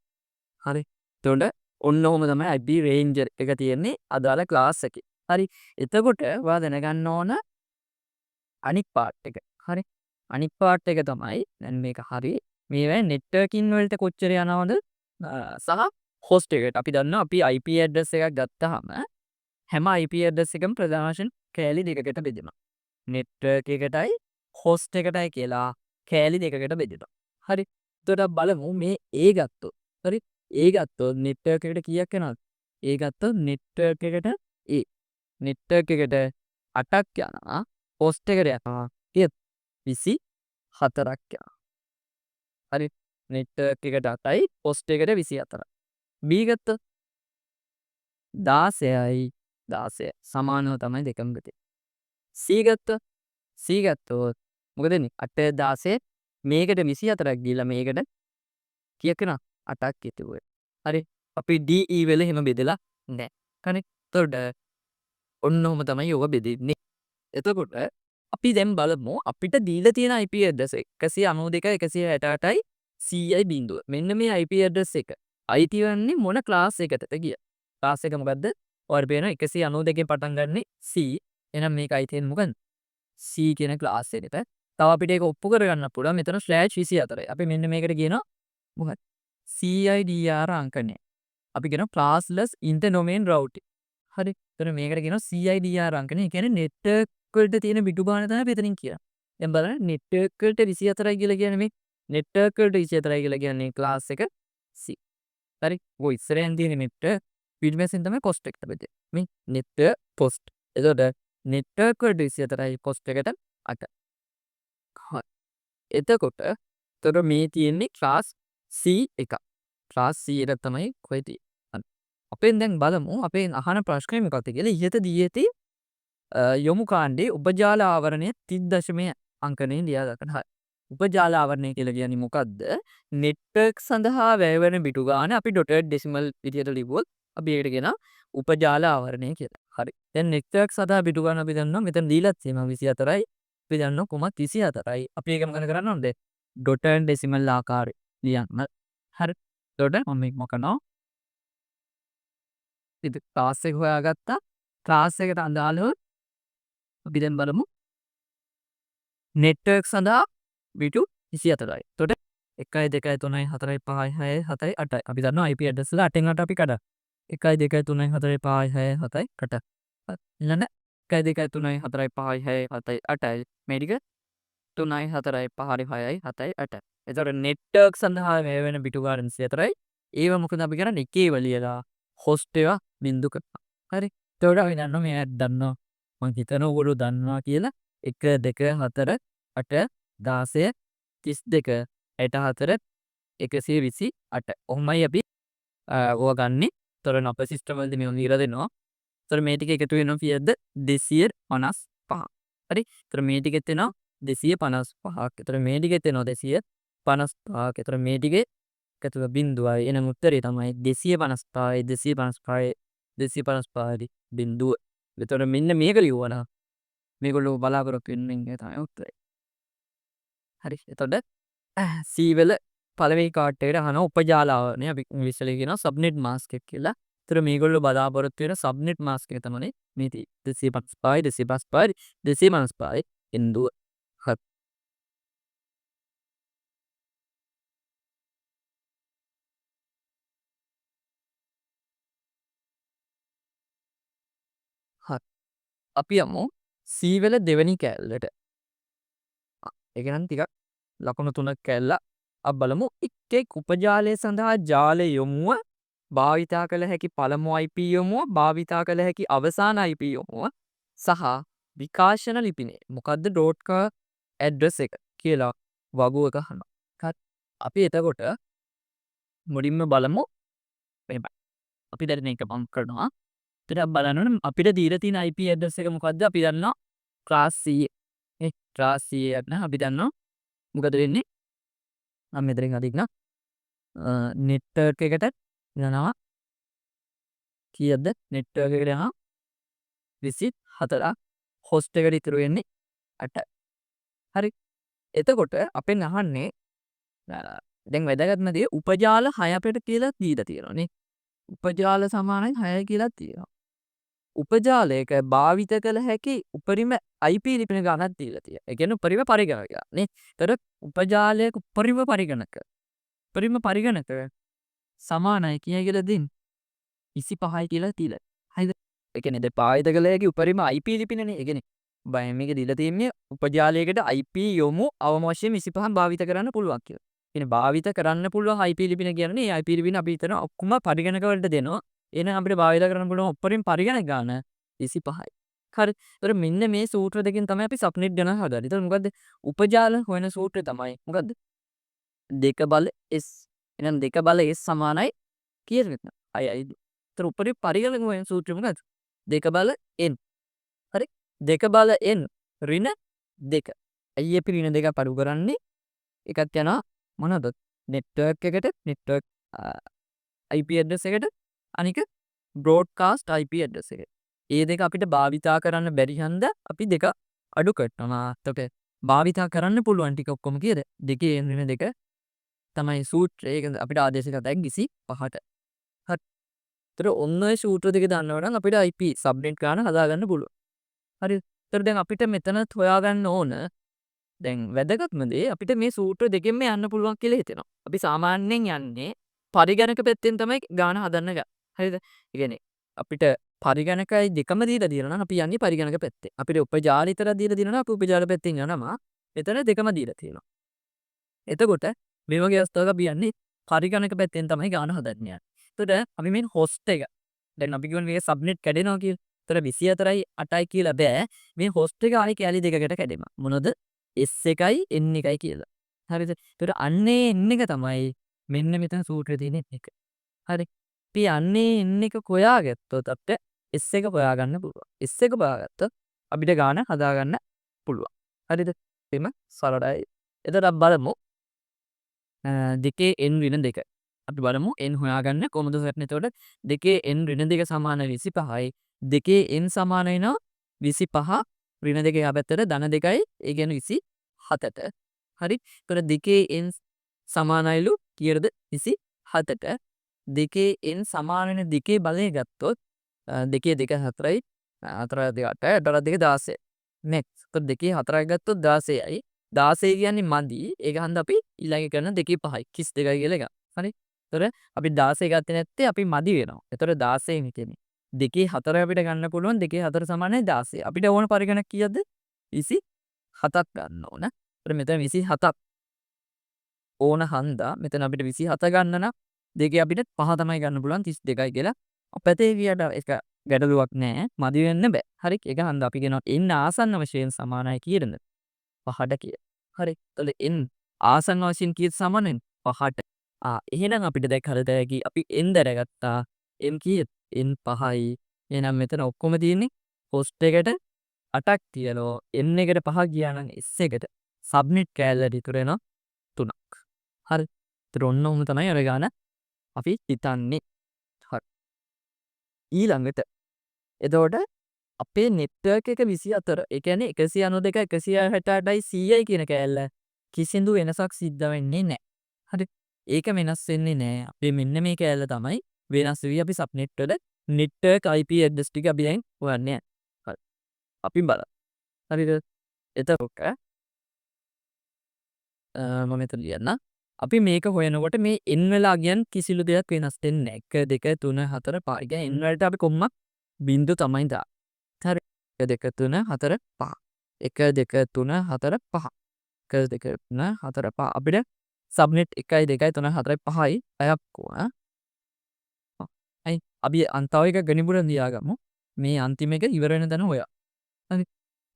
හරි. එතකොට ඔන්න ඔහොම තමයි IP range එක තියෙන්නේ අදාළ ක්ලාස් එකේ. හරි. එතකොට ඔයා දැනගන්න ඕන අනිත් part එක. හරි. අනිත් part එක තමයි දැන් මේක හරි. මේවා networking වලට කොච්චර යනවද සහ host එකට. අපි දන්නවා අපි IP address එකක් ගත්තාම හැම IP address එකම ප්‍රධාන වශයෙන් කෑලි දෙකකට බෙදෙනවා. network එකටයි host එකටයි කියලා කෑලි දෙකකට බෙදෙනවා. හරි. එතකොට බලමු මේ A ගත්තොත්. හරි. A ගත්තොත් network එකට කීයක් යනවද? A ගත්තොත් network එකට A network එකට 8ක් යනවා. host එකට යනවා 24ක් යනවා. හරි. network එකට 8යි host එකට 24යි. B ගත්තොත් 16යි 16 සමානව තමයි දෙකම ගත්තේ. C ගත්තොත් මොකද වෙන්නේ? 8 16 මේකට 24ක් දීලා මේකට කීයක් වෙනවද? 8ක් ඉතුරු වෙනවා. හරි. අපි DE වල එහෙම බෙදලා නැහැ. හරි. එතකොට ඔන්න ඔහොම තමයි ඔය බෙදෙන්නේ. එතකොට අපි දැන් බලමු අපිට දීලා තියෙන IP address 192 168යි 100යි බිංදුව. මෙන්න මේ IP address එක අයිති වෙන්නේ මොන ක්ලාස් එකටද කියලා. ක්ලාස් එක මොකද්ද? ඔයාලට පේනවා 192 පටන් ගන්නෙ C එහෙනම් මේක අයිති වෙන්නේ මොකන්ද? C කියන ක්ලාස් එකට. තව අපිට ඒක ඔප්පු කරගන්න පුළුවන්. මෙතන /24යි. අපි මෙන්න මේකට කියනවා මොකක්ද? CIDR අංකණය. අපි කියනවා classless interdomain routing. හරි. එතන මේකට කියනවා CIDR අංකණය. ඒ කියන්නේ නෙට්වර්ක් වලට තියෙන බිටු ගාන තමයි මෙතනින් කියනවා. දැන් බලන්න නෙට්වර්ක් වලට 24යි කියලා කියන්නේ මේ නෙට්වර්ක් වලට 24යි කියලා කියන්නේ ක්ලාස් එක C. හරි. ඔය ඉස්සරහින් තියෙන නෙට්වර්ක් පිටිපස්සෙන් තමයි පොස්ට් එකට බෙදෙන්නේ. මේ නෙට්වර්ක් පොස්ට්. එතකොට නෙට්වර්ක් වලට 24යි පොස්ට් එකට 8. හරි. එතකොට මේ තියෙන්නේ ක්ලාස් C එක. ක්ලාස් C එක තමයි කොහෙ තියෙන්නේ. අපෙන් දැන් බලමු අපෙන් අහන ප්‍රශ්නේ මොකක්ද කියලා. ඉහත දී ඇති යොමු කාණ්ඩේ උපජාල ආවරණය 30 අංකණයෙන් ලියා ගන්න. හරි. උපජාල ආවරණය කියලා කියන්නේ මොකද්ද? නෙට්වර්ක් සඳහා වැය වෙන බිටු ගාන අපි ඩොටඩ් ඩෙසිමල් විදියට ලිව්වොත් අපි ඒකට කියනවා උපජාල ආවරණය කියලා. හරි. දැන් නෙට්වර්ක් සඳහා බිටු ගාන අපි දන්නවා මෙතන දීලා තියෙනවා 24යි. අපි දන්නවා කොමත් 24යි. අපි ඒක මොකද කරන්න ඕනද? ඩොටඩ් ඩෙසිමල් ආකාරය ලියන්න. හරි. එතකොට මම මේක මොකනවා? ඉතින් ක්ලාස් එක හොයාගත්තා. ක්ලාස් එකට අදාළව අපි දැන් බලමු නෙට්වර්ක් සඳහා බිටු 24යි. එතකොට 1 2 3 4 5 6 7 8යි. අපි දන්නවා IP ඇඩ්‍රස් වල 8න් 8 අපි කඩා. 1 2 3 4 5 6 7යි කට. ඊළඟ 1 2 3 4 5 6 7 8යි. මේ ටික 3යි 4යි 5යි 6යි 7යි 8යි. එතකොට නෙට්වර්ක් සඳහා වැය වෙන බිටු ගාන 24යි. ඒව මොකද අපි කරන්නේ එකේව ලියලා හොස්ට් ඒවා බින්දු කරනවා. හරි. එතකොට අපි දන්නවා මේ ඇඩ් දන්නවා. මං හිතනවා ඔයගොල්ලෝ දන්නවා කියලා 1 2 4 8 16 32 64 128. ඔහොමයි අපි ඕවා ගන්නෙ. එතකොට අපේ සිස්ටම් වලදී මේව ලියලා දෙනවා. එතකොට මේ ටික එකතු වෙනවා කීයද? 255. හරි. එතකොට මේ ටිකෙත් එනවා 255ක්. එතකොට මේ ටිකෙත් එනවා 255ක්. එතකොට මේ ටිකේ එකතු වෙලා බිඳුවයි. එනම් උත්තරේ තමයි 255යි 255යි 255යි බිඳුව. එතකොට මෙන්න මේක ලියුවා නම් මේගොල්ලෝ බලාපොරොත්තු වෙන්නේ තමයි උත්තරේ. හරි. එතකොට C වල පළවෙනි කාට් එකට අහන උපජාලාවනේ අපි ඉංග්‍රීසියෙන් කියනවා සබ්නෙට් මාස්ක් එක කියලා. ඒතර මේගොල්ලෝ බලාපොරොත්තු වෙන සබ්නෙට් මාස්ක් එක තමයි මේ 255 255 255 බිඳුව. හරි. හරි. අපි යමු C වල දෙවෙනි කෑල්ලට. ඒක නම් ටිකක් ලකුණු 3ක් කෑල්ලක්. අපි බලමු එක් උපජාලය සඳහා ජාල යොමුව භාවිතා කළ හැකි පළමු IP යොමුව භාවිතා කළ හැකි අවසාන IP යොමුව සහ විකාශන ලිපිනේ මොකද්ද ඩොට් ඇඩ්‍රස් එක කියලා වගුවක අහනවා. හරි. අපි එතකොට මුලින්ම බලමු මෙහෙමයි. අපි දැන් මේක බම්ප් කරනවා. එතන බලන්න ඕනේ අපිට දීලා තියෙන IP ඇඩ්‍රස් එක මොකද්ද? අපි දන්නවා ක්ලාස් C. ක්ලාස් C එක නම් අපි දන්නවා මොකද වෙන්නේ? මම මෙතනින් අදින්න නෙට්වර්ක් එකට යනවා කීයද? නෙට්වර්ක් එකට යනවා 24ක්. හොස්ට් එකට ඉතුරු වෙන්නේ 8යි. හරි. එතකොට අපෙන් අහන්නේ දැන් වැදගත්ම දේ උපජාල 6 අපිට කියලා දීලා තියෙනවා නේ. උපජාල සමානයි 6 කියලා තියෙනවා. උපජාලයක භාවිත කළ හැකි උපරිම IP ලිපින ගණනක් දීලා තියෙනවා. ඒ කියන්නේ උපරිම පරිගණක නේ. ඒතර උපජාලයක උපරිම පරිගණක සමානයි කියලා දෙන්නේ 25යි කියලා තියලා. හරිද? ඒ කියන්නේ දැන් භාවිත කළ හැකි උපරිම IP ලිපිනනේ. ඒ කියන්නේ බය මේක දීලා තියෙන්නේ උපජාලයකට IP යොමු අවම වශයෙන් 25ක් භාවිත කරන්න පුළුවන් කියලා. කියන්නේ භාවිත කරන්න පුළුවන් IP ලිපින කියන්නේ IP ලිපින අපි හිතන ඔක්කොම පරිගණක වලට දෙනවා. එහෙනම් අපිට භාවිත කරන්න පුළුවන් උපරිම පරිගණක ගාන 25යි. හරි. ඒතර මෙන්න මේ සූත්‍ර දෙකෙන් තමයි අපි සබ්නෙට් ගණන් හදන්නේ. ඒතර මොකද්ද? උපජාල හොයන සූත්‍රය තමයි මොකද්ද? 2 බල S. එහෙනම් 2 බල S සමානයි කීයද මෙතන? 6යි. ඒතර උපරිම පරිගණක හොයන සූත්‍රය මොකද්ද? 2 බල N. හරි. 2 බල N ඍණ 2. ඇයි අපි ඍණ 2ක් අඩු කරන්නේ? එකක් යනවා මොනවද? නෙට්වර්ක් එකට නෙට්වර්ක් IP ඇඩ්‍රස් එකට අනික බ්‍රෝඩ්කාස්ට් IP ඇඩ්‍රස් එක. ඒ දෙක අපිට භාවිතා කරන්න බැරි හන්ද අපි දෙක අඩු කරනවා. එතකොට භාවිතා කරන්න පුළුවන් ටික ඔක්කොම කීයද? 2 ඍණ 2 තමයි සූත්‍රය. ඒක අපිට ආදේශ ගතයි 25ට. හරි. ඒතර ඔන්න ඔය සූත්‍ර දෙක දන්නවනම් අපිට IP සබ්නෙට් ගන්න හදාගන්න පුළුවන්. හරි. එතකොට දැන් අපිට මෙතනත් හොයාගන්න ඕන දැන් වැදගත්ම දේ අපිට මේ සූත්‍ර දෙකෙන්ම යන්න පුළුවන් කියලා හිතෙනවා. අපි සාමාන්‍යයෙන් යන්නේ පරිගණක පැත්තෙන් තමයි ගාන හදන්න හරිද? ඒ කියන්නේ අපිට පරිගණකයි දෙකම දීලා තියෙනවා නම් අපි යන්නේ පරිගණක පැත්තෙන්. අපිට උපජාල විතරක් දීලා තියෙනවා නම් අපි උපජාල පැත්තෙන් යනවා. මෙතන දෙකම දීලා තියෙනවා. එතකොට මේ වගේ අවස්ථාවක අපි යන්නේ පරිගණක පැත්තෙන් තමයි ගාන හදන්න යන්නේ. එතකොට අපි මේ හොස්ට් එක දැන් අපි කියවනේ මේක සබ්නෙට් කැඩෙනවා කියලා. එතකොට 24යි 8යි කියලා බෑ. මේ හොස්ට් එක ආයේ කැලි දෙකකට කැඩෙනවා. මොනවද? S1යි N1යි කියලා. හරිද? එතකොට අන්නේ N එක තමයි මෙන්න මෙතන සූත්‍රයේ තියෙන එක. හරි. අපි අන්නේ N එක හොයාගත්තොත් අපිට S1 හොයාගන්න පුළුවන්. S1 හොයාගත්තොත් අපිට ගාන හදාගන්න පුළුවන්. හරිද? එතෙම සරලයි. එතකොට අපි බලමු දෙකේ n ඍණ 2. අපි බලමු n හොයාගන්න කොහොමද හොයන්නේ එතකොට දෙකේ n ඍණ 2 සමාන 25යි. දෙකේ n සමාන වෙනවා 25 ඍණ 2 යා පැත්තට ධන 2යි ඒ කියන්නේ 27ට. හරි. එතකොට දෙකේ n සමානයිලු කීයටද 27ට. දෙකේ n සමාන වෙන දෙකේ බලය ගත්තොත් දෙකේ 2 4යි 4 2 8යි 8 2 16. next. එතකොට දෙකේ 4යි ගත්තොත් 16යි. 16 කියන්නේ මදි. ඒක හන්ද අපි ඊළඟ කරන 2 5යි 32යි කියලා එකක්. හරි. එතකොට අපි 16 ගත්තේ නැත්තේ අපි මදි වෙනවා. එතකොට 16 කියන්නේ දෙකේ 4 අපිට ගන්න පුළුවන්. දෙකේ 4 සමානයි 16. අපිට ඕන පරිගණක කීයද? 27ක් ගන්න ඕන. එතකොට මෙතන 27ක් ඕන හන්දා මෙතන අපිට 27 ගන්න නම් දෙකේ අපිට 5 තමයි ගන්න පුළුවන් 32යි කියලා. අපතේ වියට එක ගැටලුවක් නැහැ. මදි වෙන්න බෑ. හරි. ඒක හන්දා අපි කියනවා n ආසන්න වශයෙන් සමානයි කියලාද? 5ට කියලා. හරි. එතකොට n ආසන්න වශයෙන් කීයට සමාන වෙන්නේ? 5ට. එහෙනම් අපිට දැන් හරියට හැකි අපි n දැනගත්තා. n කීයද? n 5යි. එහෙනම් මෙතන ඔක්කොම තියෙන්නේ හොස්ට් එකට 8ක් තියනවා. n එකට 5 ගියා නම් s එකට සබ්නෙට් කෑල්ලට ඉතුරු වෙනවා 3ක්. හරි. ඒතර ඔන්න ඔහොම තමයි අර ගාන අපි හිතන්නේ. හරි. ඊළඟට එතකොට අපේ නෙට්වර්ක් එක 24 ඒ කියන්නේ 192 168යි 100යි කියන කෑල්ල කිසිදු වෙනසක් සිද්ධ වෙන්නේ නැහැ. හරි. ඒක වෙනස් වෙන්නේ නැහැ. අපි මෙන්න මේ කෑල්ල තමයි වෙනස් වෙවි අපි සබ්නෙට් වල නෙට්වර්ක් IP ඇඩ්‍රස් ටික අපි දැන් හොයන්නේ. හරි. අපි බලමු. හරිද? එතකොට මම මෙතන ලියන්න. අපි මේක හොයනකොට මේ n වල අගයන් කිසිදු දෙයක් වෙනස් වෙන්නේ නැහැ. 1 2 3 4 5. ඒ කියන්නේ n වලට අපි කොම්මක් බිංදු තමයි දාන්නේ. හරි. 1 2 3 4 5. 1 2 3 4 5. 1 2 3 4 5. අපිට සබ්නෙට් 1යි 2යි 3යි 4යි 5යි 6ක් ඕන. අයි අපි තව එක ගණිපුර ලියාගමු. මේ අන්තිම එක ඉවර වෙන තැන හොයා. හරි.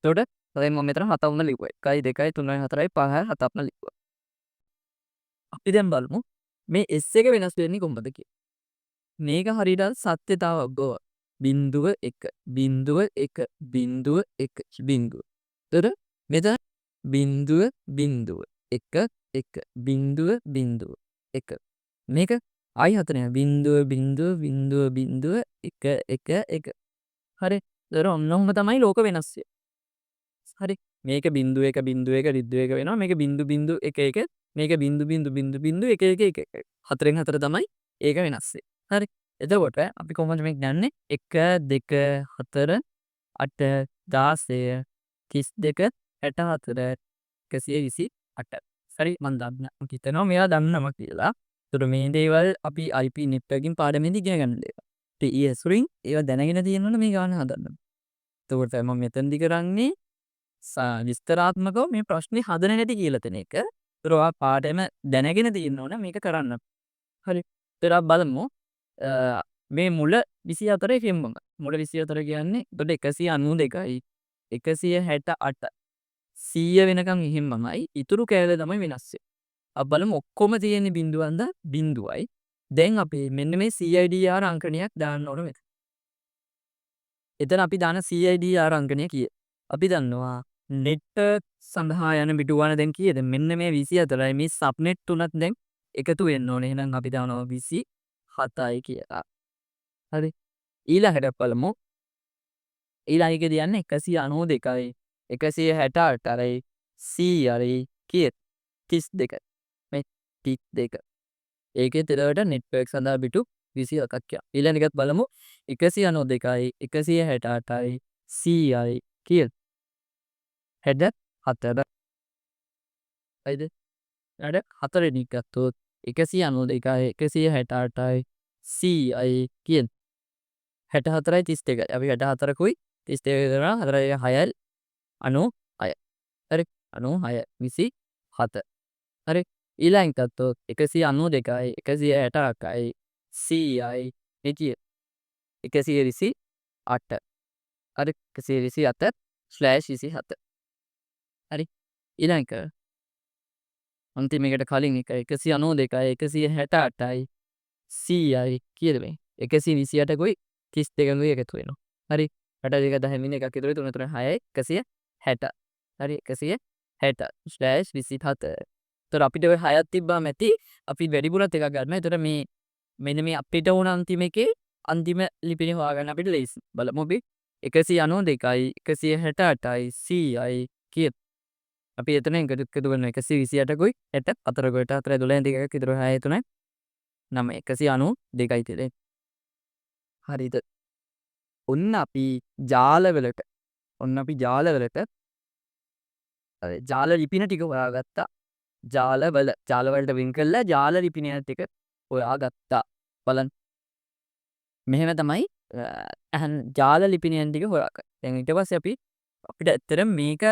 එතකොට දැන් මම මෙතන 7ම ලිව්වා. 1යි 2යි 3යි 4යි 5යි 7ක්ම ලිව්වා. අපි දැන් බලමු මේ S එක වෙනස් වෙන්නේ කොහොමද කියලා. මේක හරියට සත්‍යතාවක් ගොව. බිංදුව 1 බිංදුව 1 බිංදුව 1 බිංදුව. එතකොට මෙතන බිංදුව බිංදුව 1 1 බිංදුව බිංදුව 1. මේක ආයි හතරේ බිංදුව බිංදුව බිංදුව බිංදුව 1 1 1. හරි. එතකොට ඔන්න ඔහොම තමයි ලෝක වෙනස් වෙන්නේ. හරි. මේක බිංදුව 1 බිංදුව 1 රිද්දුව 1 වෙනවා. මේක බිංදු බිංදු 1 1 මේක බිංදු බිංදු බිංදු බිංදු 1 1 1 1. හතරෙන් හතර තමයි ඒක වෙනස් වෙන්නේ. හරි. එතකොට අපි කොහොමද මේක ගන්නෙ? 1 2 4 8 16 32 64 128. හරි මම දන්නවා හිතනවා මෙයා දන්නවා කියලා. ඒතර මේ දේවල් අපි IP networking පාඩමේදී ඉගෙන ගන්න දේවල්. ඉතින් ඒ ඇසුරින් ඒවා දැනගෙන තියෙනවනේ මේ ගාන හදන්න. එතකොට මම මෙතනදි කරන්නේ විස්තරාත්මකව මේ ප්‍රශ්නේ හදන හැටි කියලා දෙන එක. ඒතර ඔයා පාඩම දැනගෙන තියෙන්න ඕන මේක කරන්න. හරි. ඒතර අපි බලමු. මේ මුල 24 කිම්මම. මුල 24 කියන්නේ එතකොට 192යි 168 100 වෙනකම් එහෙම්මමයි. ඉතුරු කෑල්ල තමයි වෙනස් වෙන්නේ. අපි බලමු ඔක්කොම තියෙන බිංදුවන්ද බිංදුවයි. දැන් අපි මෙන්න මේ CIDR අංකණයක් දාන්න ඕන මෙතන. එතන අපි දාන CIDR අංකණය කීයද? අපි දන්නවා නෙට්වර්ක් සඳහා යන බිටුවන දැන් කීයද? මෙන්න මේ 24යි මේ සබ්නෙට් තුනත් දැන් එකතු වෙන්න ඕනේ. එහෙනම් අපි දානවා 27යි කියලා. හරි. ඊළඟට බලමු. ඊළඟට යන්නේ 192යි 168යි 100යි කීයද? 32. මේ 32. ඒකේ තෙරවට නෙට්වර්ක් සඳහා බිටු 27ක් යා. ඊළඟ එකත් බලමු 192යි 168යි 100යි කීයද? 64. හරිද? ඊට හතරවෙනි එක ගත්තොත් 192යි 168යි 100යි කීයද? 64යි 32යි. අපි 64කුයි 32යි කරා 4යි 6යි 96. හරි 96 27. හරි ඊළඟ ගත්තොත් 192යි 168යි 100යි මේ කීයද? 128. හරි 128/27. හරි ඊළඟ එක අන්තිම එකට කලින් එක 192යි 168යි 100යි කීයද මේ? 128කුයි 32කුයි එකතු වෙනවා. හරි 8 2 10 එකක් ඉතුරුයි 3 3 6යි 160. හරි 160/27. එතකොට අපිට ඔය 6ක් තිබ්බාම ඇති අපි වැඩිපුරත් එකක් ගන්න. එතකොට මේ මෙන්න මේ අපිට ඕන අන්තිම එකේ අන්තිම ලිපිනේ හොයාගන්න අපිට ලේසි. බලමු අපි 192යි 168යි 100යි කීයද? අපි එතන එකතු කරනවා 128කුයි 64කුයි 4 12 2 එකක් ඉතුරු 6 3 9 192යි තියෙන්නේ. හරිද? ඔන්න අපි ජාලවලට ජාල ලිපින ටික හොයාගත්තා. ජාලවලට වෙන් කළා ජාල ලිපින ටික හොයාගත්තා. බලන්න. මෙහෙම තමයි ජාල ලිපිනයන් ටික හොයාගන්න. දැන් ඊට පස්සේ අපිට ඇත්තටම මේක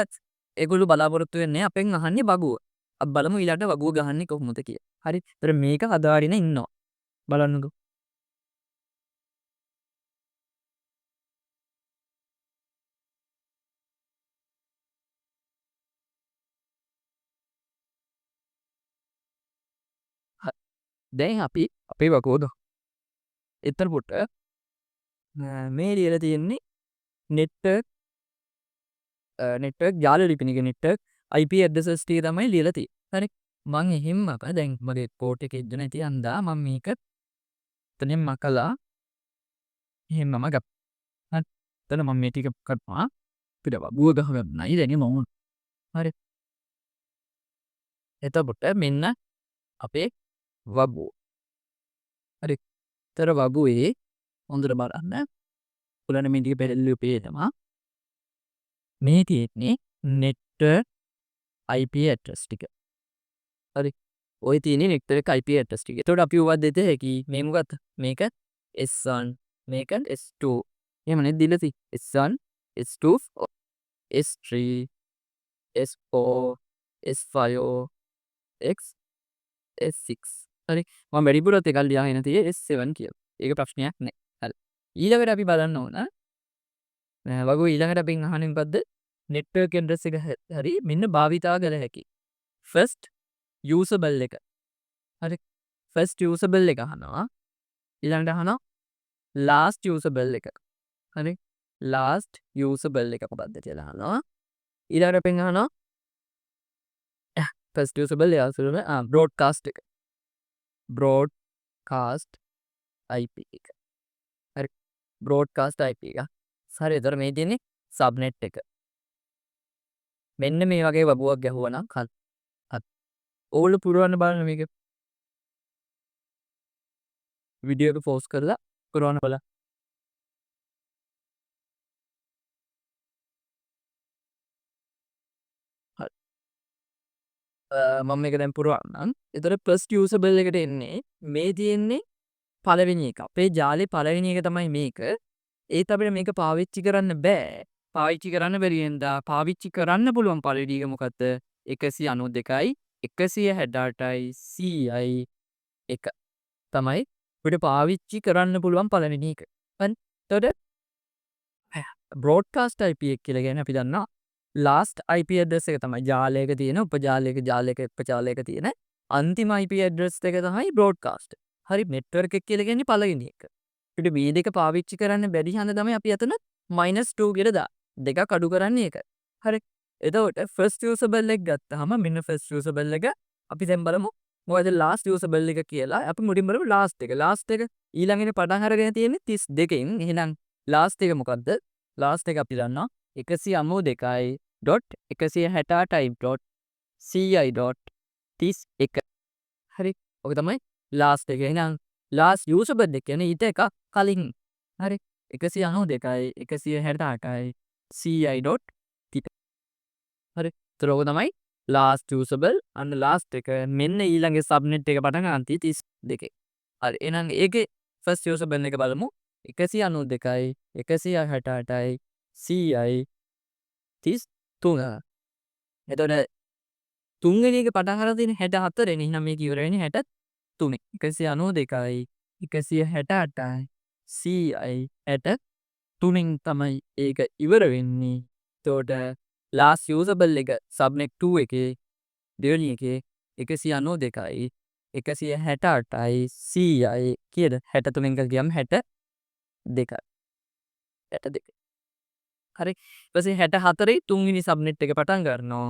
ඒගොල්ලෝ බලාපොරොත්තු වෙන්නේ අපෙන් අහන්නේ වගුව. අපි බලමු ඊළඟට වගුව ගහන්නේ කොහොමද කියලා. හරි. ඒතර මේක හදාගෙන ඉන්නවා. බලන්නකෝ. දැන් අපි අපේ වගුව ගහමු. එතකොට මේ ලියලා තියෙන්නේ නෙට්වර්ක් ජාල ලිපිනක නෙට්වර්ක් IP ඇඩ්‍රසස් ටික තමයි ලියලා තියෙන්නේ. හරි. මම එහෙම දැන් මගේ පෝට් එකේ ඉඳ නැති අන්දා මම මේක එතනින් මකලා එහෙම මම ගත්තා. හරි. එතන මම මේ ටික කරනවා. අපිට වගුව ගහගන්නයි දැන් මම. හරි. එතකොට මෙන්න අපේ වගුව. හරි. තර වගුවේ හොඳට බලන්න. ඔයාලට මේ ටික පැහැදිලිව පේනවා. මේ තියෙන්නේ නෙට්වර්ක් IP ඇඩ්‍රස් ටික. හරි. ඔය තියෙන්නේ නෙට්වර්ක් IP ඇඩ්‍රස් ටික. එතකොට අපි උවත් දෙත හැකි. මේ මොකක්ද? මේක S1 මේක S2. එහෙම නේද දීලා තියෙන්නේ. S1 S2 S3 S4 S5 X S6. හරි. මම වැඩිපුරත් එකක් ලියාගෙන තියෙන්නේ S7 කියලා. ඒක ප්‍රශ්නයක් නෑ. හරි. ඊළඟට අපි බලන්න ඕන වගුව ඊළඟට අපෙන් අහන්නේ මොකද්ද? නෙට්වර්ක් ඇඩ්‍රස් එක හරි මෙන්න භාවිතා කළ හැකි. ෆස්ට් යූසබල් එක. හරි. ෆස්ට් යූසබල් එක අහනවා. ඊළඟට අහනවා ලාස්ට් යූසබල් එක. හරි. ලාස්ට් යූසබල් එක මොකද්ද කියලා අහනවා. ඊළඟට අපෙන් අහනවා ෆස්ට් යූසබල් බ්‍රෝඩ්කාස්ට් එක. බ්‍රෝඩ්කාස්ට් IP එක. හරි. බ්‍රෝඩ්කාස්ට් IP එක. හරි. එතකොට මේ තියෙන්නේ සබ්නෙට් එක. මෙන්න මේ වගේ වගුවක් ගැහුවනම් හරි. ඕගොල්ලෝ පුරවන්න බලන්න මේක. වීඩියෝ එක පෝස් කරලා පුරවන්න බලන්න. හරි. මම මේක දැන් පුරවන්නම්. එතකොට ෆස්ට් යූසබල් එකට එන්නේ මේ තියෙන්නේ පළවෙනි එක. අපේ ජාලේ පළවෙනි එක තමයි මේක. ඒත් අපිට මේක පාවිච්චි කරන්න බෑ. පාවිච්චි කරන්න බැරි වෙනදා පාවිච්චි කරන්න පුළුවන් පළවෙනි එක මොකද්ද? 192යි 168යි 100යි එක තමයි අපිට පාවිච්චි කරන්න පුළුවන් පළවෙනි එක. හරි. එතකොට බ්‍රෝඩ්කාස්ට් IP එක කියලා කියන්නේ අපි දන්නවා ලාස්ට් IP ඇඩ්‍රස් එක තමයි ජාලයක තියෙන උපජාලයක උපජාලයක තියෙන අන්තිම IP ඇඩ්‍රස් එක තමයි බ්‍රෝඩ්කාස්ට්. හරි. නෙට්වර්ක් එක කියලා කියන්නේ පළවෙනි එක. අපිට මේ දෙක පාවිච්චි කරන්න බැරි හන්ද තමයි අපි අතන -2 කියලා දා. දෙකක් අඩු කරන්නේ ඒක. හරි. එතකොට ෆස්ට් යූසබල් එක ගත්තාම මෙන්න ෆස්ට් යූසබල් එක අපි දැන් බලමු මොකද ලාස්ට් යූසබල් එක කියලා. අපි මුලින්ම බලමු ලාස්ට් එක. ලාස්ට් එක ඊළඟට පටන් අරගෙන තියෙන්නේ 32කින්. එහෙනම් ලාස්ට් එක මොකද්ද? ලාස්ට් එක අපි දන්නවා 192.168.100.31. හරි. ඔක තමයි ලාස්ට් එක. එහෙනම් ලාස්ට් යූසබල් එක කියන්නේ ඊට එකක් කලින්. හරි. 192යි 168යි ci.th. හරි. ඒතර ඕක තමයි last usable අන්න last එක. මෙන්න ඊළඟ subnet එක පටන් ගන්න 32. හරි. එහෙනම් ඒකේ first usable එක බලමු. 192යි 168යි 100යි 33. එතකොට තුන්වෙනි එක පටන් අරන් තියෙන්නේ 64 නේ. එහෙනම් මේක ඉවර වෙන්නේ 63. 192යි 168යි 100යි 63න් තමයි ඒක ඉවර වෙන්නේ. එතකොට last usable එක subnet 2 එකේ දෙවෙනි එකේ 192යි 168යි 100යි කීයද? 63න් ගියම 62යි. 62. හරි. ඊට පස්සේ 64යි තුන්වෙනි subnet එක පටන් ගන්නවා.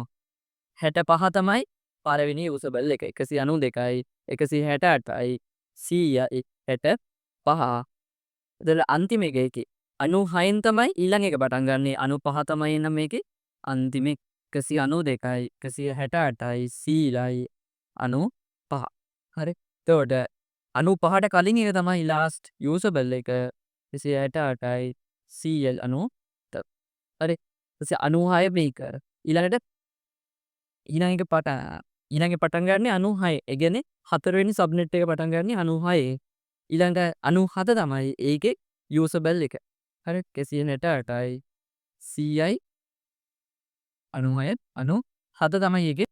65 තමයි පළවෙනි usable එක. 192යි 168යි 100යි 65. එතකොට අන්තිම එකේ 96න් තමයි ඊළඟ එක පටන් ගන්නෙ. 95 තමයි එන්න මේකේ අන්තිම 192යි 168යි 100යි 95. හරි. එතකොට 95ට කලින් එක තමයි last usable එක 168යි 100යි 90. හරි. ඊපස්සේ 96 මේක. ඊළඟට ඊළඟ පටන් ගන්නේ 96. ඒ කියන්නේ හතරවෙනි subnet එක පටන් ගන්නේ 96. ඊළඟට 97 තමයි ඒකේ usable එක. හරි. 168යි 100යි 96යි 97 තමයි ඒකේ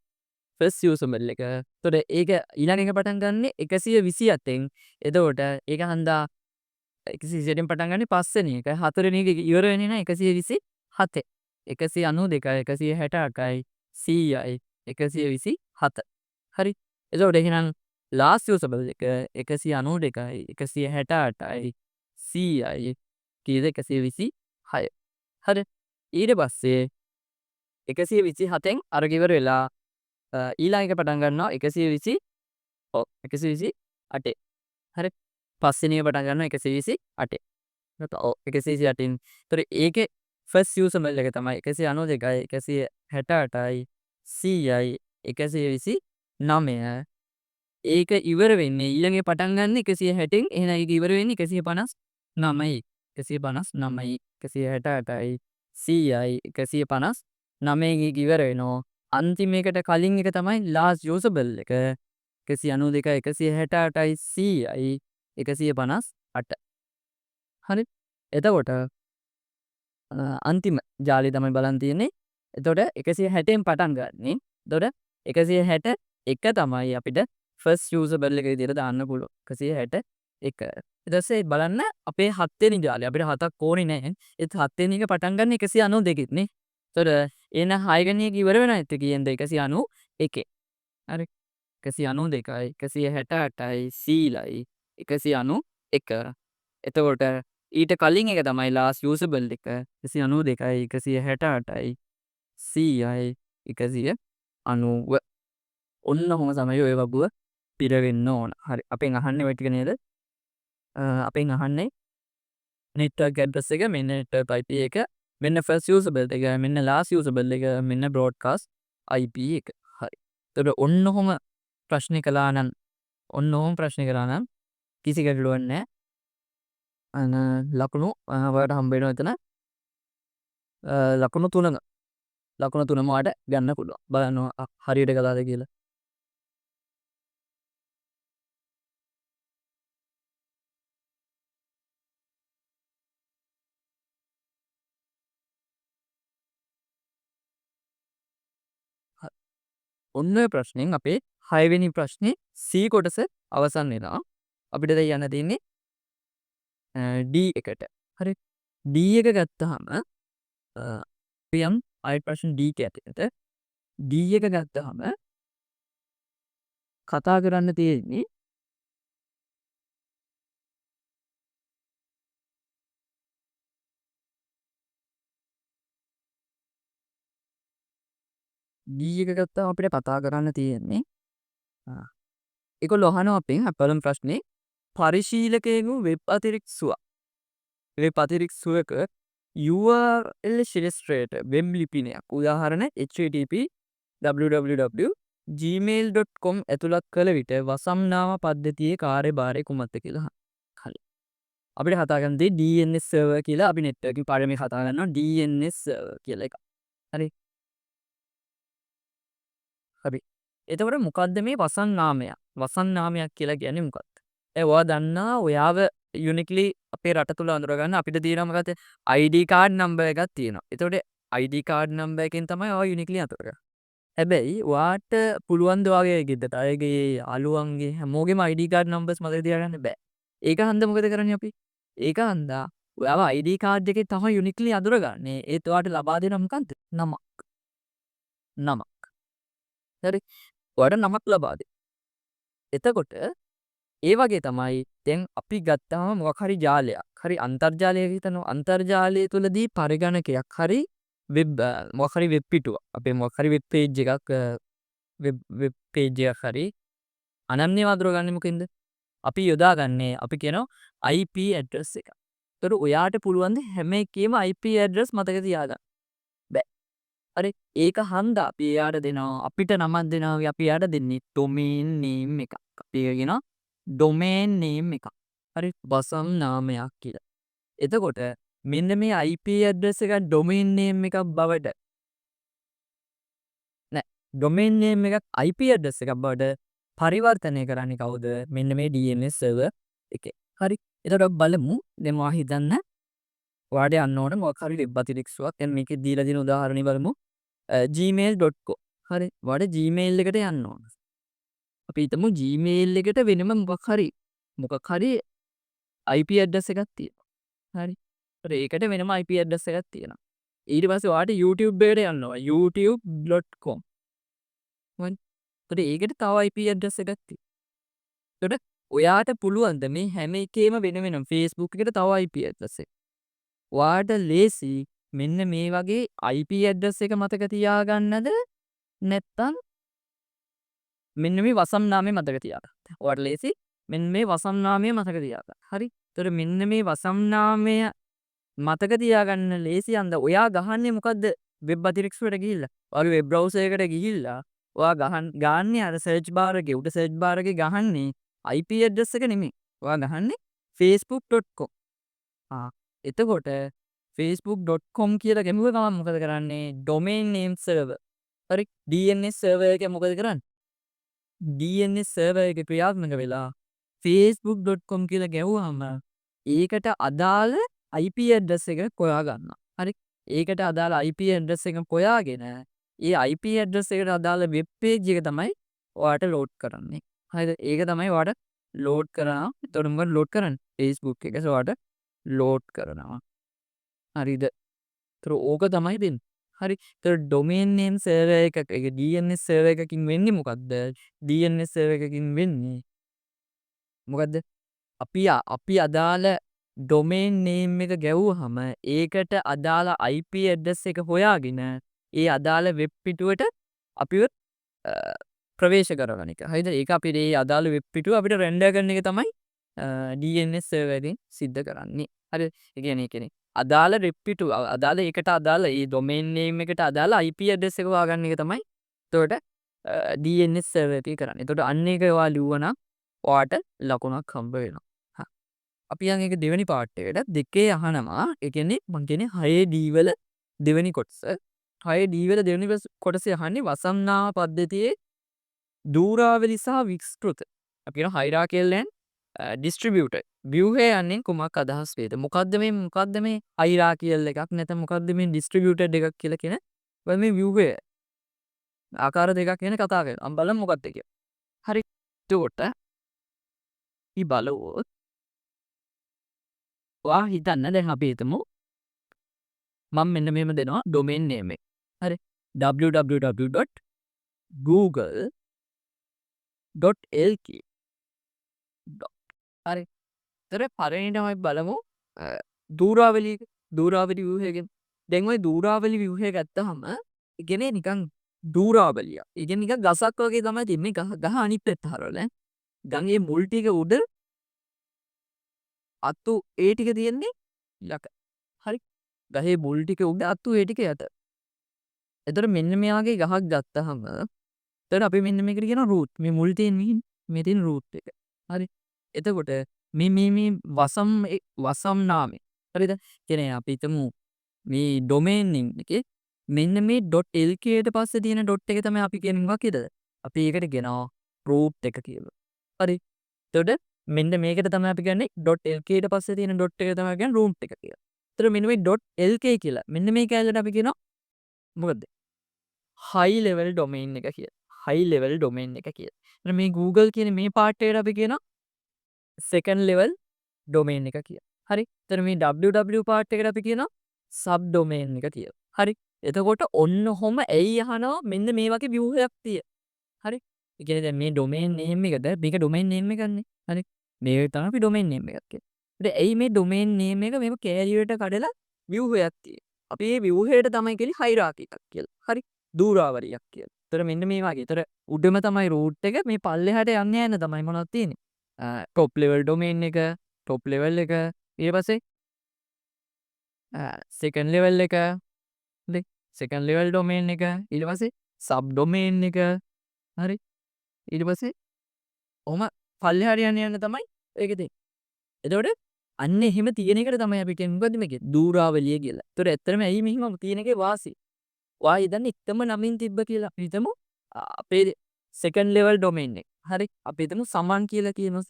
first usable එක. එතකොට ඒක ඊළඟ එක පටන් ගන්නේ 128න්. එතකොට ඒක හන්දා 128න් පටන් ගන්නේ පස්වෙනි එක. හතරවෙනි එක ඉවර වෙන්නේ නැහැ 127. 192යි 168යි 100යි 127. හරි. එතකොට එහෙනම් last usable එක 192යි 168යි 100යි කීයද? 126. හරි. ඊට පස්සේ 127න් අරක ඉවර වෙලා ඊළඟ එක පටන් ගන්නවා 128. හරි. පස්වෙනි එක පටන් ගන්නවා 128. ඔව් 128න්. ඒතර ඒකේ first usable එක තමයි 192යි 168යි 100යි 129. ඒක ඉවර වෙන්නේ ඊළඟ එක පටන් ගන්න 160න්. එහෙනම් ඒක ඉවර වෙන්නේ 159යි 159යි 168යි 100යි 159 එක ඉවර වෙනවා. අන්තිම එකට කලින් එක තමයි last usable එක 192යි 168යි 100යි 158. හරි. එතකොට අන්තිම ජාලය තමයි බලන් තියෙන්නේ. එතකොට 160න් පටන් ගන්නේ. එතකොට 161 තමයි අපිට first usable එක විදිහට දාන්න පුළුවන්. 161. ඊට පස්සේ බලන්න අපේ 7 වෙනි ජාලය. අපිට 7ක් ඕනේ නැහැ. ඒත් 7 වෙනි එක පටන් ගන්න 192 නේ. එතකොට එන 6 වෙනි එක ඉවර වෙන ඇත්ත කියන්ද 191. හරි. 192යි 168යි 100යි 191. එතකොට ඊට කලින් එක තමයි last usable එක 192යි 168යි 100යි 190. ඔන්න ඔහොම තමයි ඔය වගුව පිරවෙන්න ඕන. හරි. අපෙන් අහන්නේ ඔය ටික නේද? අපෙන් අහන්නේ network address එක, මෙන්න network IP එක, මෙන්න first usable එක, මෙන්න last usable එක, මෙන්න broadcast IP එක. හරි. එතකොට ඔන්න ඔහොම ප්‍රශ්න කළා නම් කිසි ගැටලුවක් නැහැ. ලකුණු ඔයාලට හම්බ වෙනවා එතන. ලකුණු 3ම ඔයාලට ගන්න පුළුවන්. බලන්න හරියට කළාද කියලා. ඔන්න ඔය ප්‍රශ්නෙන් අපේ 6 වෙනි ප්‍රශ්නේ C කොටස අවසන් වෙනවා. අපිට දැන් යන්න තියෙන්නේ D එකට. හරි. D එක ගත්තාම අපි යම් ආයෙත් ප්‍රශ්න D කැටට. D එක ගත්තාම කතා කරන්න තියෙන්නේ D එක ගත්තාම අපිට කතා කරන්න තියෙන්නේ ඒගොල්ලෝ අහනවා අපෙන් පළමු ප්‍රශ්නේ පරිශීලකයෙකු වෙබ් අතිරික්සුවක්. වෙබ් අතිරික්සුවක URL ශිරස්ත්‍රයට වෙබ් ලිපිනයක් උදාහරණ http www.gmail.com ඇතුළත් කළ විට වසම්නාම පද්ධතියේ කාර්යභාරය කුමක්ද කියලා. හරි. අපිට කතා කරන්න තියෙන්නේ DNS සර්වර් කියලා අපි නෙට්වර්ක් එකේ පළවෙනි කතා කරනවා DNS සර්වර් කියලා එක. හරි. හරි. එතකොට මොකද්ද මේ වසන් නාමයක්? වසන් නාමයක් කියලා කියන්නේ මොකක්ද? ඔයා දන්නා ඔයාව යුනික්ලි අපේ රට තුල අඳුරගන්න අපිට තියෙනවා මොකද? ID කාඩ් නම්බර් එකක් තියෙනවා. එතකොට ID කාඩ් නම්බර් එකෙන් තමයි ඔයා යුනික්ලි අඳුරගන්නේ. හැබැයි ඔයාට පුළුවන් ද ඔයාගේ ගෙදරට අයගේ යාළුවන්ගේ හැමෝගෙම ID කාඩ් නම්බර්ස් මතක තියාගන්න බෑ. ඒක හන්ද මොකද කරන්නේ අපි? ඒක හන්දා ඔයාව ID කාඩ් එකේ තමයි යුනික්ලි අඳුරගන්නේ. ඒත් ඔයාට ලබා දෙන මොකද්ද? නමක්. නමක්. හරි. ඔයාට නමක් ලබා දෙනවා. එතකොට ඒ වගේ තමයි දැන් අපි ගත්තාම මොකක් හරි ජාලයක්. හරි අන්තර්ජාලය හිතනවා. අන්තර්ජාලය තුලදී පරිගණකයක් හරි වෙබ් මොකක් හරි වෙබ් පිටුවක්. අපේ මොකක් හරි වෙබ් පේජ් එකක් වෙබ් පේජ් එකක් හරි අනන්‍යව අඳුරගන්නේ මොකෙන්ද? අපි යොදාගන්නේ අපි කියනවා IP ඇඩ්‍රස් එක. ඒතර ඔයාට පුළුවන් ද හැම එකේම IP ඇඩ්‍රස් මතක තියාගන්න. බෑ. හරි. ඒක හන්දා අපි එයාට දෙනවා අපිට නමක් දෙනවා අපි එයාට දෙන්නේ ඩොමේන් නේම් එකක්. අපි ඒක කියනවා ඩොමේන් නේම් එකක්. හරි. වසම් නාමයක් කියලා. එතකොට මෙන්න මේ IP ඇඩ්‍රස් එක ඩොමේන් නේම් එකක් බවට නෑ ඩොමේන් නේම් එකක් IP ඇඩ්‍රස් එකක් බවට පරිවර්තනය කරන්නේ කවුද? මෙන්න මේ DNS සර්වර් එකේ. හරි. එතකොට බලමු දැන් ඔයා හිතන්න ඔයාට යන්න ඕන මොකක් හරි වෙබ් අතිරික්සයක්. දැන් මේකේ දීලා තියෙන උදාහරණය බලමු. gmail.com. හරි. ඔයාට Gmail එකට යන්න ඕන. අපි හිතමු Gmail එකට වෙනම මොකක් හරි IP ඇඩ්‍රස් එකක් තියෙනවා. හරි. ඒකට වෙනම IP ඇඩ්‍රස් එකක් තියෙනවා. ඊට පස්සේ ඔයාට YouTube එකට යන්න ඕන. youtube.com. හරි. ඒකට තව IP ඇඩ්‍රස් එකක් තියෙනවා. එතකොට ඔයාට පුළුවන් ද මේ හැම එකේම වෙන වෙනම Facebook එකට තව IP ඇඩ්‍රස් එක. ඔයාට ලේසි මෙන්න මේ වගේ IP ඇඩ්‍රස් එක මතක තියාගන්නද නැත්නම් මෙන්න මේ වසම් නාමය මතක තියාගන්න. ඔයාට ලේසි මෙන්න මේ වසම් නාමය මතක තියාගන්න. හරි. එතකොට මෙන්න මේ වසම් නාමය මතක තියාගන්න ලේසි අන්ද ඔයා ගහන්නේ මොකද්ද වෙබ් අතිරික්සයට ගිහිල්ලා. ඔයාගේ වෙබ් බ්‍රවුසර් එකට ගිහිල්ලා ඔයා ගහන්නේ අර සර්ච් බාර් එකේ උඩ සර්ච් බාර් එකේ ගහන්නේ IP ඇඩ්‍රස් එක නෙමෙයි. ඔයා ගහන්නේ facebook.com. එතකොට facebook.com කියලා ගැමුව ගමන් මොකද කරන්නේ? domain name server. හරි. DNS server එක මොකද කරන්නේ? DNS server එක ක්‍රියාත්මක වෙලා facebook.com කියලා ගැහුවාම ඒකට අදාළ IP ඇඩ්‍රස් එක හොයා ගන්නවා. හරි. ඒකට අදාළ IP ඇඩ්‍රස් එක හොයාගෙන ඒ IP ඇඩ්‍රස් එකට අදාළ වෙබ් පේජ් එක තමයි ඔයාට ලෝඩ් කරන්නේ. හරිද? ඒක තමයි ඔයාට ලෝඩ් කරනවා. එතකොට මොකද ලෝඩ් කරන්නේ? Facebook එක ඔයාට ලෝඩ් කරනවා. හරිද? ඒතර ඕක තමයි වෙන්නේ. හරි. ඒතර ඩොමේන් නේම් සර්වර් එකක ඒක DNS සර්වර් එකකින් වෙන්නේ මොකද්ද? DNS සර්වර් එකකින් වෙන්නේ මොකද්ද? අපි අදාළ ඩොමේන් නේම් එක ගැහුවහම ඒකට අදාළ IP ඇඩ්‍රස් එක හොයාගෙන ඒ අදාළ වෙබ් පිටුවට අපිව ප්‍රවේශ කරවන එක. හරිද? ඒක අපිට ඒ අදාළ වෙබ් පිටුව අපිට රෙන්ඩර් කරන එක තමයි DNS සර්වර් එකෙන් සිද්ධ කරන්නේ. හරි. ඒ කියන්නේ අදාළ වෙබ් පිටුව අදාළ ඒකට අදාළ ඒ ඩොමේන් නේම් එකට අදාළ IP ඇඩ්‍රස් එක හොයාගන්න එක තමයි එතකොට DNS සර්වර් එකේ කරන්නේ. එතකොට අන්න ඒක ඔයා ලිව්වනම් ඔයාට ලකුණක් හම්බ වෙනවා. අපි යන් ඒක දෙවෙනි පාර්ට් එකට දෙකේ අහනවා. ඒ කියන්නේ මං කියන්නේ 6D වල දෙවෙනි කොටස. 6D වල දෙවෙනි කොටසේ අහන්නේ වසම්නාම පද්ධතියේ දූරාවලි සහ විස්තෘත. අපි කියන hierarchical and distributed. ව්‍යුහය යන්නේ කුමක් අදහස් වේද? මොකද්ද මේ hierarchical එකක් නැත්නම් මොකද්ද මේ distributed එකක් කියලා කියන මේ ව්‍යුහය ආකාර දෙකක් ගැන කතා කරනවා. බලමු මොකක්ද කියලා. හරි. එතකොට අපි බලුවොත් ඔයා හිතන්න දැන් අපි හිතමු මම මෙන්න මෙහෙම දෙනවා ඩොමේන් නේම් එක. හරි. www.google.lk. හරි. ඒතර පළවෙනිට අපි බලමු දූරාවලි ව්‍යුහය ගැන. දැන් ওই දූරාවලි ව්‍යුහය ගත්තාම ඒ කියන්නේ නිකන් දූරාවලිය. ඒ කියන්නේ නිකන් ගසක් වගේ තමයි තින්නේ. ගහ අනිත් පැත්ත හරවලා. ගඟේ මුල් ටික උඩ අතු ඒ ටික තියෙන්නේ යට. හරි. ගහේ මුල් ටික උඩ අතු ඒ ටික යට. එතකොට මෙන්න මෙයාගේ ගහක් ගත්තාම එතකොට අපි මෙන්න මේකට කියනවා රූට්. මේ මුල් තියෙන මේ තියෙන රූට් එක. හරි. එතකොට මේ වසම් නාමය. හරිද? කියන්නේ අපි හිතමු මේ ඩොමේන් නෙම් එකේ මෙන්න මේ .lk ට පස්සේ තියෙන ඩොට් එක තමයි අපි කියන්නේ මොකක් කියලාද? අපි ඒකට කියනවා root එක කියලා. හරි. එතකොට මෙන්න මේකට තමයි අපි කියන්නේ .lk ට පස්සේ තියෙන ඩොට් එක තමයි කියන්නේ root එක කියලා. එතකොට මෙන්න මේ .lk කියලා මෙන්න මේ කැලලට අපි කියනවා මොකද්ද? high level domain එක කියලා. high level domain එක කියලා. එතකොට මේ Google කියන මේ part එකට අපි කියනවා second level domain එක කියලා. හරි. එතකොට මේ www part එකට අපි කියනවා sub domain එක කියලා. හරි. එතකොට ඔන්න ඔහොම ඇයි අහනවා මෙන්න මේ වගේ view එකක් තියෙන. හරි. ඒ කියන්නේ දැන් මේ domain name එකද මේක domain name එකක්නේ. හරි. මේක තමයි අපි domain name එකක් කියන්නේ. ඒත් ඇයි මේ domain name එක මේක carrier එකට කඩලා view එකක් තියෙන්නේ. අපි මේ view එකට තමයි කියන්නේ hierarchy එකක් කියලා. හරි. දූරාවරියක් කියලා. ඒතර මෙන්න මේ වගේ. ඒතර උඩම තමයි root එක මේ පල්ලෙහාට යන්නේ යන තමයි මොනවද තියෙන්නේ. top level domain එක, top level එක, ඊට පස්සේ second level එක, හරි. second level domain එක, ඊට පස්සේ sub domain එක, හරි. ඊට පස්සේ ඔහම පල්ලෙහාට යන්න තමයි ඒකේ තියෙන්නේ. එතකොට අන්න එහෙම තියෙන එකට තමයි අපි කියන්නේ මොකද්ද මේකේ? දූරාවලිය කියලා. ඒතර ඇත්තටම ඇයි මෙහිම තියෙන එකේ වාසිය? ඔයා හිතන්නේ එකම නමින් තිබ්බ කියලා. අපි හිතමු අපේ second level domain එක. හරි. අපි හිතමු සමන් කියලා කියනවා.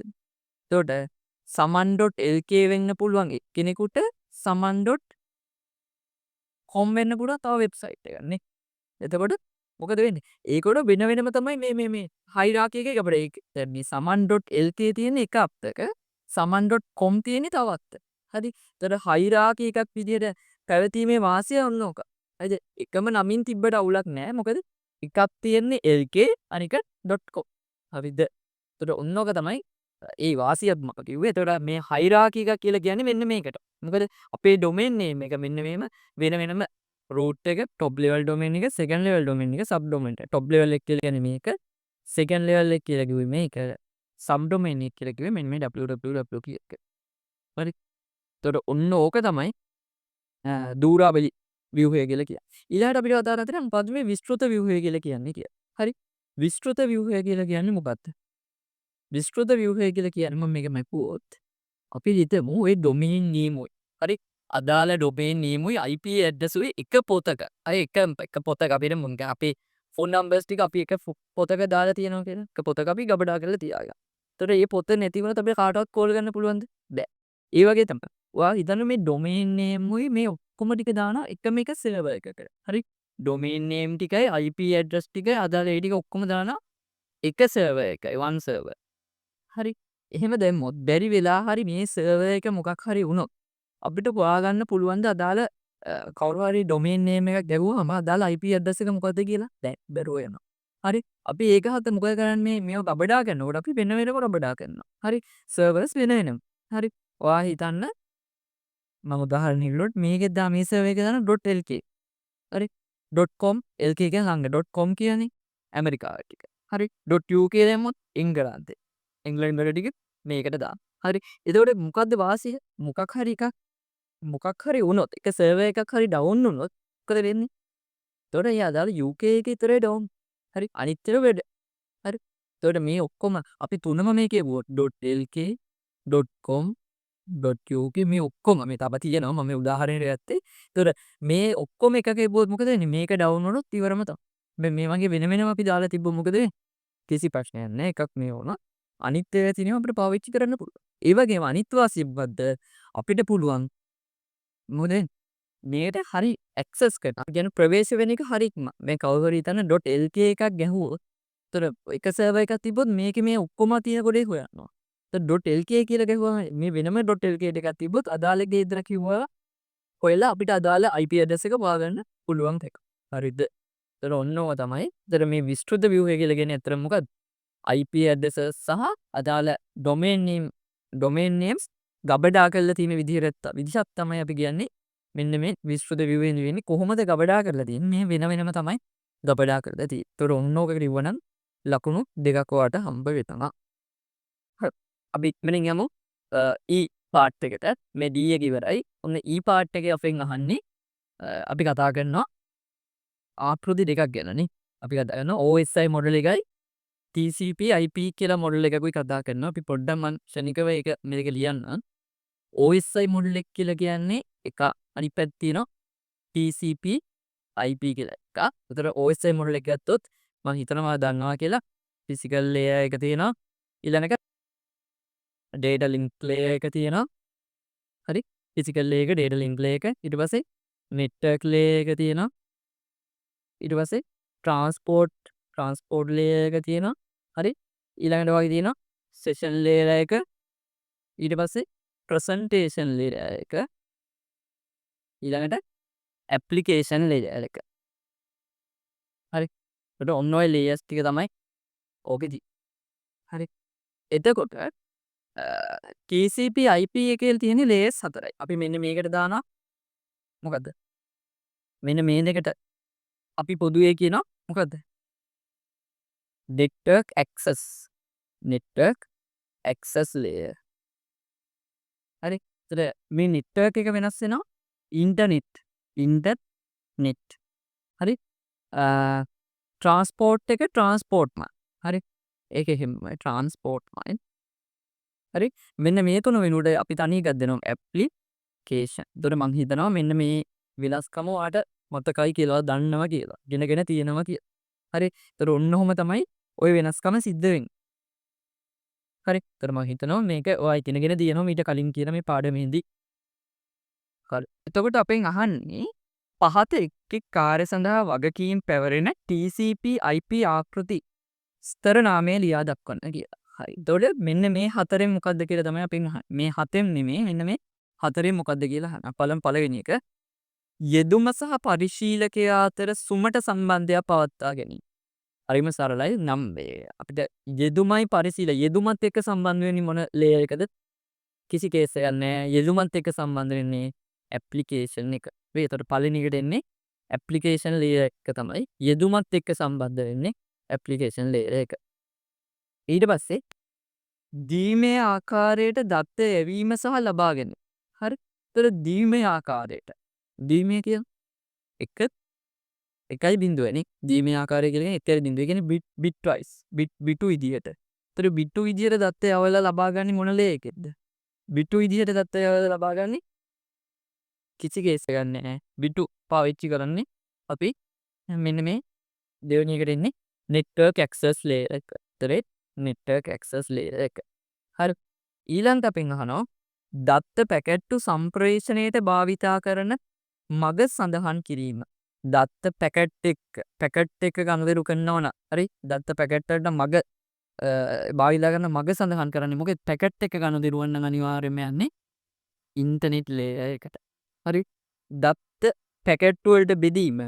එතකොට saman.lk වෙන්න පුළුවන් එක්කෙනෙකුට saman.com වෙන්න පුළුවන් තව වෙබ්සයිට් එකක් නේ. එතකොට මොකද වෙන්නේ? ඒකට වෙන වෙනම තමයි මේ hierarchy එකේ අපිට ඒක දැන් මේ saman.lk තියෙන එක අත්තක saman.com තියෙන තව අත්තක. හරි. එතකොට hierarchy එකක් විදිහට පැවතීමේ වාසිය ඔන්න ඕක. හරිද? එකම නමින් තිබ්බට අවුලක් නැහැ. මොකද එකක් තියෙන්නේ lk අනික .com. හරිද? එතකොට ඔන්න ඕක තමයි ඒ වාසියත් මම කිව්වේ. එතකොට මේ hierarchy එකක් කියලා කියන්නේ මෙන්න මේකට. මොකද අපේ domain name එක මෙන්න මේම වෙන වෙනම root එක, top level domain එක, second level domain එක, sub domain එක. top level එක කියලා කියන්නේ මේක. second level එක කියලා කිව්වේ මේක. sub domain එක කියලා කිව්වේ මෙන්න මේ www කියන එක. හරි. එතකොට ඔන්න ඕක තමයි දූරාවලි ව්‍යුහය කියලා කියන්නේ. ඊළඟට අපිට කතා කරලා තියෙනවා මොකද්ද මේ විස්තෘත ව්‍යුහය කියලා කියන්නේ කියලා. හරි. විස්තෘත ව්‍යුහය කියලා කියන්නේ මොකක්ද? විස්තෘත ව්‍යුහය කියලා කියන්නේ මම මේක මැකුවොත් අපි හිතමු ඒ domain name උයි. හරි. අදාළ domain name උයි IP address උයි එක පොතක. අය එක පොතක අපිට මුංග අපේ phone numbers ටික අපි එක පොතක දාලා තියෙනවා කියලා. එක පොතක අපි ගබඩා කරලා තියාගන්න. එතකොට මේ පොත නැති වුණොත් අපිට කාටවත් කෝල් කරන්න පුළුවන්ද? බෑ. ඒ වගේ තමයි. ඔයා හිතන්න මේ domain name උයි මේ ඔක්කොම ටික දානවා එකම එක server එකකට. හරි. domain name ටිකයි IP address ටිකයි අදාළ ඒ ටික ඔක්කොම දානවා එක server එකයි one server. හරි. එහෙම දැම්මොත් බැරි වෙලා හරි මේ server එක මොකක් හරි වුණොත් අපිට හොයාගන්න පුළුවන් ද අදාළ කවුරු හරි domain name එකක් ගැහුවාම අදාළ IP address එක මොකද්ද කියලා? දැන් බැරුව යනවා. හරි. අපි ඒක හත මොකද කරන්නේ මේව ගබඩා කරනකොට අපි වෙන වෙනම ගබඩා කරනවා. හරි. servers වෙන වෙනම. හරි. ඔයා හිතන්න මම උදාහරණයක් කිව්වොත් මේකේ දා මේ server එකේ දාන .lk. හරි. .com lk කියන්නේ ළඟ .com කියන්නේ ඇමරිකාව ටික. හරි. .uk දැම්මොත් එංගලන්තේ. එංගලන්ත වල ටික මේකට දාන්න. හරි. එතකොට මොකද්ද වාසිය? මොකක් හරි එකක් මොකක් හරි වුණොත් එක server එකක් හරි down වුණොත් මොකද වෙන්නේ? එතකොට ඒ අදාළ UK එකේ විතරයි down. හරි. අනිත් ඒවා වැඩ. හරි. එතකොට මේ ඔක්කොම අපි තුනම මේකේ .lk .com .uk මේ ඔක්කොම මේ තව තියෙනවා මම මේ උදාහරණයක් ගත්තේ. එතකොට මේ ඔක්කොම එකක ඉබුවොත් මොකද වෙන්නේ? මේක down වුණොත් ඉවරම තමයි. මේ වගේ වෙන වෙනම අපි දාලා තිබ්බොත් මොකද වෙන්නේ? කිසි ප්‍රශ්නයක් නැහැ. එකක් මේ වුණා. අනිත් ඒවා තියෙනවා අපිට පාවිච්චි කරන්න පුළුවන්. ඒ වගේම අනිත් වාසිය මොකද්ද? අපිට පුළුවන් මොකද මේකට හරි ඇක්සස් කරන්න. අපි කියන ප්‍රවේශ වෙන එක හරි ඉක්මන. මේ කවුරු හරි හිතන්න .lk එකක් ගැහුවොත් එතකොට එක සර්වර් එකක් තිබ්බොත් මේකේ මේ ඔක්කොම තියෙන කොටේ හොයනවා. එතකොට .lk කියලා ගැහුවම මේ වෙනම .lk එකක් තිබ්බොත් අදාළ ගේදර කිව්වා හොයලා අපිට අදාළ IP address එක හොයාගන්න පුළුවන් එක. හරිද? එතකොට ඔන්න ඕක තමයි. එතකොට මේ විස්තෘත view එක කියලා කියන්නේ අතර මොකද්ද? IP addresses සහ අදාළ domain names ගබඩා කරලා තියෙන විදිහක් තමයි අපි කියන්නේ මෙන්න මේ විස්තෘත view එකේ වෙන්නේ කොහොමද ගබඩා කරලා තියෙන්නේ මේ වෙන වෙනම තමයි ගබඩා කරලා තියෙන්නේ. ඒතර ඔන්න ඕක කිව්වනම් ලකුණු දෙකක් ඔයාට හම්බ වෙනවා. හරි. අපි ඉක්මනින් යමු E part එකට. මේ D එක ඉවරයි. ඔන්න E part එකේ අපෙන් අහන්නේ අපි කතා කරනවා ආකෘති දෙකක් ගැන නේ. අපි කතා කරනවා OSI model එකයි TCP IP කියලා මොඩල් එකකුයි කතා කරනවා. අපි පොඩ්ඩක් මම ක්ෂණිකව ඒක මේක ලියන්නම්. OSI මොඩල් එක කියලා කියන්නේ එක අනිත් පැත්තේ තියෙනවා TCP IP කියලා එකක්. ඒතර OSI මොඩල් එක ගත්තොත් මම හිතනවා දන්නවා කියලා ෆිසිකල් ලේයර් එක තියෙනවා. ඊළඟට data link layer එක තියෙනවා. හරි. ෆිසිකල් ලේයර් එක data link layer එක. ඊට පස්සේ network layer එක තියෙනවා. ඊට පස්සේ transport layer එක තියෙනවා. හරි. ඊළඟට වගේ තියෙනවා session layer එක. ඊට පස්සේ presentation layer එක. ඊළඟට application layer එක. හරි. එතකොට ඔන්න ඔය layers ටික තමයි ඕකේ. හරි. එතකොට TCP IP එකේ තියෙන layers 4යි. අපි මෙන්න මේකට දානවා මොකද්ද? මෙන්න මේ දෙකට අපි පොදුවේ කියනවා මොකද්ද? network access layer. හරි. එතකොට මේ network එක වෙනස් වෙනවා internet. හරි. transport එක transportමයි. හරි. ඒක එහෙමයි transportමයි. හරි. මෙන්න මේ තුන වෙනුවට අපි තනි එකක් දෙනවා application. එතකොට මං හිතනවා මෙන්න මේ වෙනස්කම ඔයාලට මතකයි කියලා දන්නවා කියලා. ඉගෙනගෙන තියෙනවා කියලා. හරි. එතකොට ඔන්න ඔහොම තමයි ওই වෙනස්කම සිද්ධ වෙන්නේ. හරි. එතකොට මම හිතනවා මේක ඔයා ඉගෙනගෙන තියෙනවා මීට කලින් කියන මේ පාඩමේදී. හරි. එතකොට අපෙන් අහන්නේ පහත එක් කාර්ය සඳහා වගකීම් පැවරෙන TCP IP ආකෘති ස්තර නාමය ලියා දක්වන්න කියලා. හරි. එතකොට මෙන්න මේ හතරෙන් මොකද්ද කියලා තමයි අපෙන් අහන්නේ. මේ හතෙන් නෙමෙයි මෙන්න මේ හතරෙන් මොකද්ද කියලා අහනවා. පළවෙනි එක යෙදුම සහ පරිශීලකයා අතර සුමට සම්බන්ධයක් පවත්වා ගැනීම. හරිම සරලයි. නම් අපිට යෙදුමයි යෙදුමත් එක්ක සම්බන්ධ වෙන්නේ මොන ලේයර් එකද? කිසි කේස් එකක් නැහැ. යෙදුමත් එක්ක සම්බන්ධ වෙන්නේ ඇප්ලිකේෂන් එක. ඒතකොට පළවෙනි එකට එන්නේ ඇප්ලිකේෂන් ලේයර් එක තමයි. යෙදුමත් එක්ක සම්බන්ධ වෙන්නේ ඇප්ලිකේෂන් ලේයර් එක. ඊට පස්සේ දීමේ ආකාරයට දත්ත යැවීම සහ ලබා ගැනීම. හරි. එතකොට දීමේ ආකාරයට. දීමේ කියන්නේ 1.0 නේ. දීමේ ආකාරය කියන්නේ 1.0. ඒ කියන්නේ bit wise. බිටු විදියට. එතකොට බිටු විදියට දත්ත යවලා ලබා ගන්නේ මොන ලේයරකද? බිටු විදියට දත්ත යවලා ලබා ගන්නේ කිසි කේස් එකක් නැහැ. බිටු පාවිච්චි කරන්නේ අපි මෙන්න මේ දෙවෙනි එකට එන්නේ network access layer එක. ඒතරේ network access layer එක. හරි. ඊළඟට අපෙන් අහනවා දත්ත පැකට්ටු සම්ප්‍රේෂණයට භාවිතා කරන මග සඳහන් කිරීම. දත්ත පැකට් එක ගනුදෙනු කරනවා නම් හරි. දත්ත පැකට් වලට මග භාවිතා කරන මග සඳහන් කරන්නේ මොකද? පැකට් එක ගනුදෙනු කරන අනිවාර්යයෙන්ම යන්නේ ඉන්ටර්නෙට් ලේයර් එකට. හරි. දත්ත පැකට් වලට බෙදීම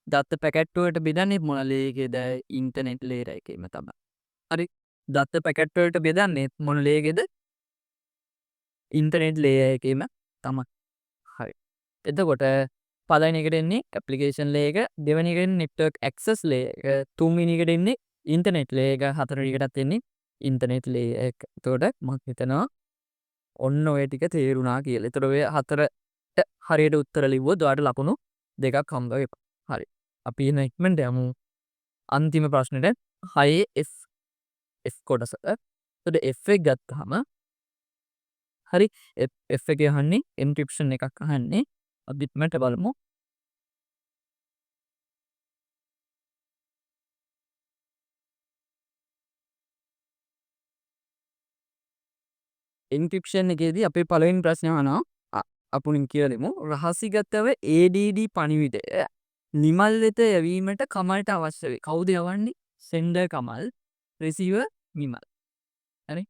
දත්ත පැකට් වලට බෙදන්නේ මොන ලේයර් එකේද? ඉන්ටර්නෙට් ලේයර් එකේම තමයි. හරි. දත්ත පැකට් වලට බෙදන්නේ මොන ලේයර් එකේද? ඉන්ටර්නෙට් ලේයර් එකේම තමයි. හරි. එතකොට පළවෙනි එකට එන්නේ ඇප්ලිකේෂන් ලේයර් එක, දෙවෙනි එකට එන්නේ network access layer එක, තුන්වෙනි එකට එන්නේ ඉන්ටර්නෙට් ලේයර් එක, හතරවෙනි එකටත් එන්නේ ඉන්ටර්නෙට් ලේයර් එක. එතකොට මම හිතනවා ඔන්න ඔය ටික තේරුණා කියලා. එතකොට ඔය හතරට හරියට උත්තර ලිව්වොත් ඔයාලට ලකුණු 2ක් හම්බ වෙනවා. හරි. අපි එන ඉක්මනට යමු අන්තිම ප්‍රශ්නෙට 6 F කොටස. එතකොට F එක ගත්තාම හරි F එකේ අහන්නේ එන්ක්‍රිප්ෂන් එකක් අහන්නේ. අපි ඉක්මනට බලමු. එන්ක්‍රිප්ෂන් එකේදී අපේ පළවෙනි ප්‍රශ්නය අහනවා අපුණින් කියලා දෙමු. රහසිගතව ADD පණිවිඩය නිමල් වෙත යැවීමට කමල්ට අවශ්‍ය වේ. කවුද යවන්නේ? sender Kamal, receiver Nimal. හරි.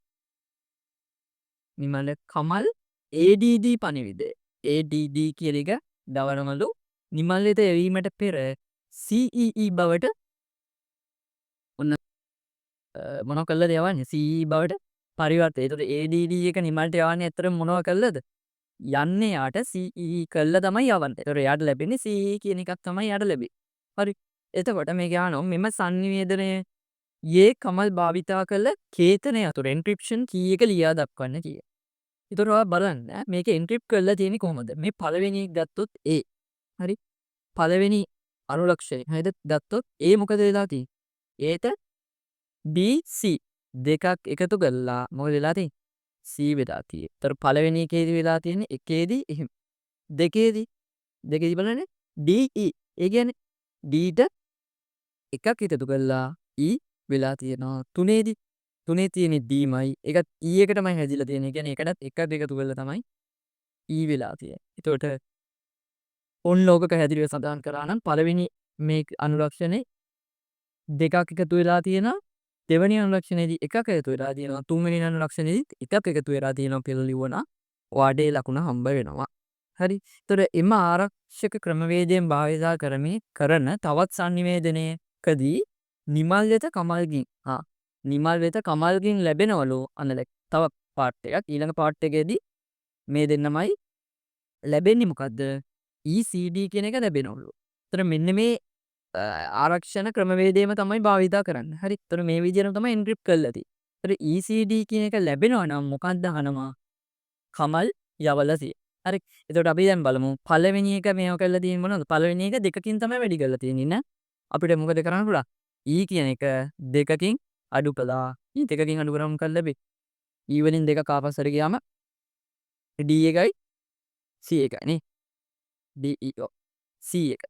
නිමල කමල් ADD පණිවිඩය. ADD කියන එක දවනවලු නිමල් වෙත යැවීමට පෙර CEE බවට ඔන්න මොනව කළාද යවන්නේ? CEE බවට පරිවර්තනය. ඒතකොට ADD එක නිමල්ට යවන්නේ ඇත්තටම මොනව කළාද? යන්නේ යාට CEE කළා තමයි යවන්නේ. ඒතකොට යාට ලැබෙන්නේ CEE කියන එකක් තමයි යාට ලැබෙන්නේ. හරි. එතකොට මේක යනවා මෙම sannivedanaya යේ කමල් භාවිතා කළ කේතනය අතුර එන්ක්‍රිප්ෂන් කී එක ලියා දක්වන්න කියලා. ඒතකොට ඔයා බලන්න මේක එන්ක්‍රිප්ට් කරලා තියෙන්නේ කොහොමද? මේ පළවෙනි එක ගත්තොත් A. හරි. පළවෙනි අනුලක්ෂණය. හරිද? ගත්තොත් A මොකද වෙලා තියෙන්නේ? ඒට BC දෙකක් එකතු කරලා මොකද වෙලා තියෙන්නේ? C වෙලා තියෙන්නේ. ඒතර පළවෙනි එකේදී වෙලා තියෙන්නේ එකේදී එහෙම. දෙකේදී බලන්න DE. ඒ කියන්නේ D ට එකක් එකතු කරලා E වෙලා තියෙනවා. තුනේ තියෙන්නේ D මයි. ඒකත් E එකටමයි හැදිලා තියෙන්නේ. ඒ කියන්නේ එකටත් එකක් එකතු කරලා තමයි E වෙලා තියෙන්නේ. එතකොට ඔන්න ඕක පැහැදිලිව සඳහන් කරා නම් පළවෙනි මේ අනුලක්ෂණේ දෙකක් එකතු වෙලා තියෙනවා. දෙවෙනි අනුලක්ෂණයේදී එකක් එකතු වෙලා තියෙනවා. තුන්වෙනි අනුලක්ෂණයේදීත් එකක් එකතු වෙලා තියෙනවා කියලා ලිව්වනම් ඔයාට ඒ ලකුණ හම්බ වෙනවා. හරි. එතකොට එම ආරක්ෂක ක්‍රමවේදයෙන් භාවිතා කරමින් කරන තවත් sannivedanayකදී නිමල් වෙත කමල්ගින් නිමල් වෙත කමල්ගින් ලැබෙනවලු අන්න තව පාර්ට් එකක්. ඊළඟ පාර්ට් එකේදී මේ දෙන්නමයි ලැබෙන්නේ මොකද්ද? ECD කියන එක ලැබෙනවලු. එතකොට මෙන්න මේ ආරක්ෂණ ක්‍රමවේදයම තමයි භාවිතා කරන්න. හරි. එතකොට මේ විදිහටම තමයි එන්ක්‍රිප්ට් කරලා තියෙන්නේ. එතකොට ECD කියන එක ලැබෙනවා නම් මොකක්ද අහනවා? කමල් යවලා තියෙන්නේ. හරි. එතකොට අපි දැන් බලමු පළවෙනි එක මේව කරලා තියෙන්නේ මොනවද? පළවෙනි එක දෙකකින් තමයි වැඩි කරලා තියෙන්නේ නේ. අපිට මොකද කරන්න පුළුවන්? E කියන එක දෙකකින් අඩු කළා. E දෙකකින් අඩු කරාම මොකක්ද ලැබෙන්නේ? E වලින් දෙකක් ආපස්සට ගියාම D එකයි C එකයි නේ. DE C එක.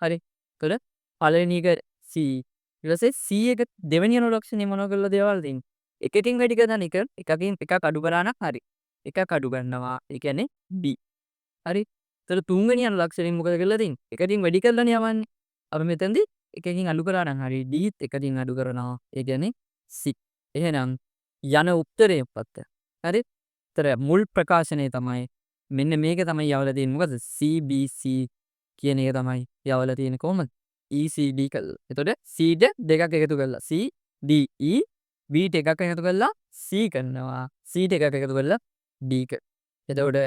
හරි. එතකොට පළවෙනි එක C ඊට පස්සේ C එක දෙවෙනි අනුලක්ෂණය මොනවා කරලා දේවල් තියෙන්නේ? එකකින් වැඩි කරන එක එකකින් එකක් අඩු කරා නම් හරි. එකක් අඩු කරනවා. ඒ කියන්නේ D. හරි. එතකොට තුන්වෙනි අනුලක්ෂණයෙන් මොකද කරලා තියෙන්නේ? එකකින් වැඩි කරලානේ යවන්නේ. අපි මෙතනදී එකකින් අඩු කරා නම් හරි. Dත් එකකින් අඩු කරනවා. ඒ කියන්නේ C. එහෙනම් යන උත්තරය මොකක්ද? හරි. උත්තර මුල් ප්‍රකාශනය තමයි මෙන්න මේක තමයි යවලා තියෙන්නේ මොකද? CBC කියන එක තමයි යවලා තියෙන්නේ කොහොමද? ECD කළා. එතකොට C ට දෙකක් එකතු කරලා C D E B ට එකක් එකතු කරලා C කරනවා. C ට එකක් එකතු කරලා D කරනවා. එතකොට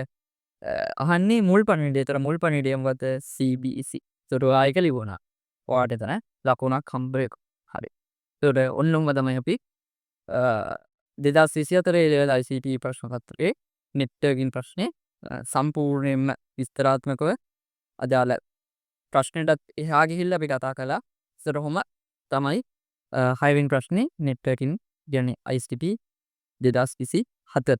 අහන්නේ මුල් පණිවිඩය. ඒතර මුල් පණිවිඩය මොකද්ද? CBC. ඒතර ඔයා ඒක ලියුණා. ඔයාට එතන ලකුණක් හම්බ වෙනවා. හරි. ඒතර ඔන්නම තමයි අපි 2024 ලෙවල් ICT ප්‍රශ්න පත්‍රයේ net එකකින් ප්‍රශ්නේ සම්පූර්ණයෙන්ම විස්තරාත්මකව අදාළ ප්‍රශ්නෙටත් එහා ගිහිල්ලා අපි කතා කළා. ඒතර කොහොම තමයි 6 වෙනි ප්‍රශ්නේ net එකකින් කියන්නේ ICT 2024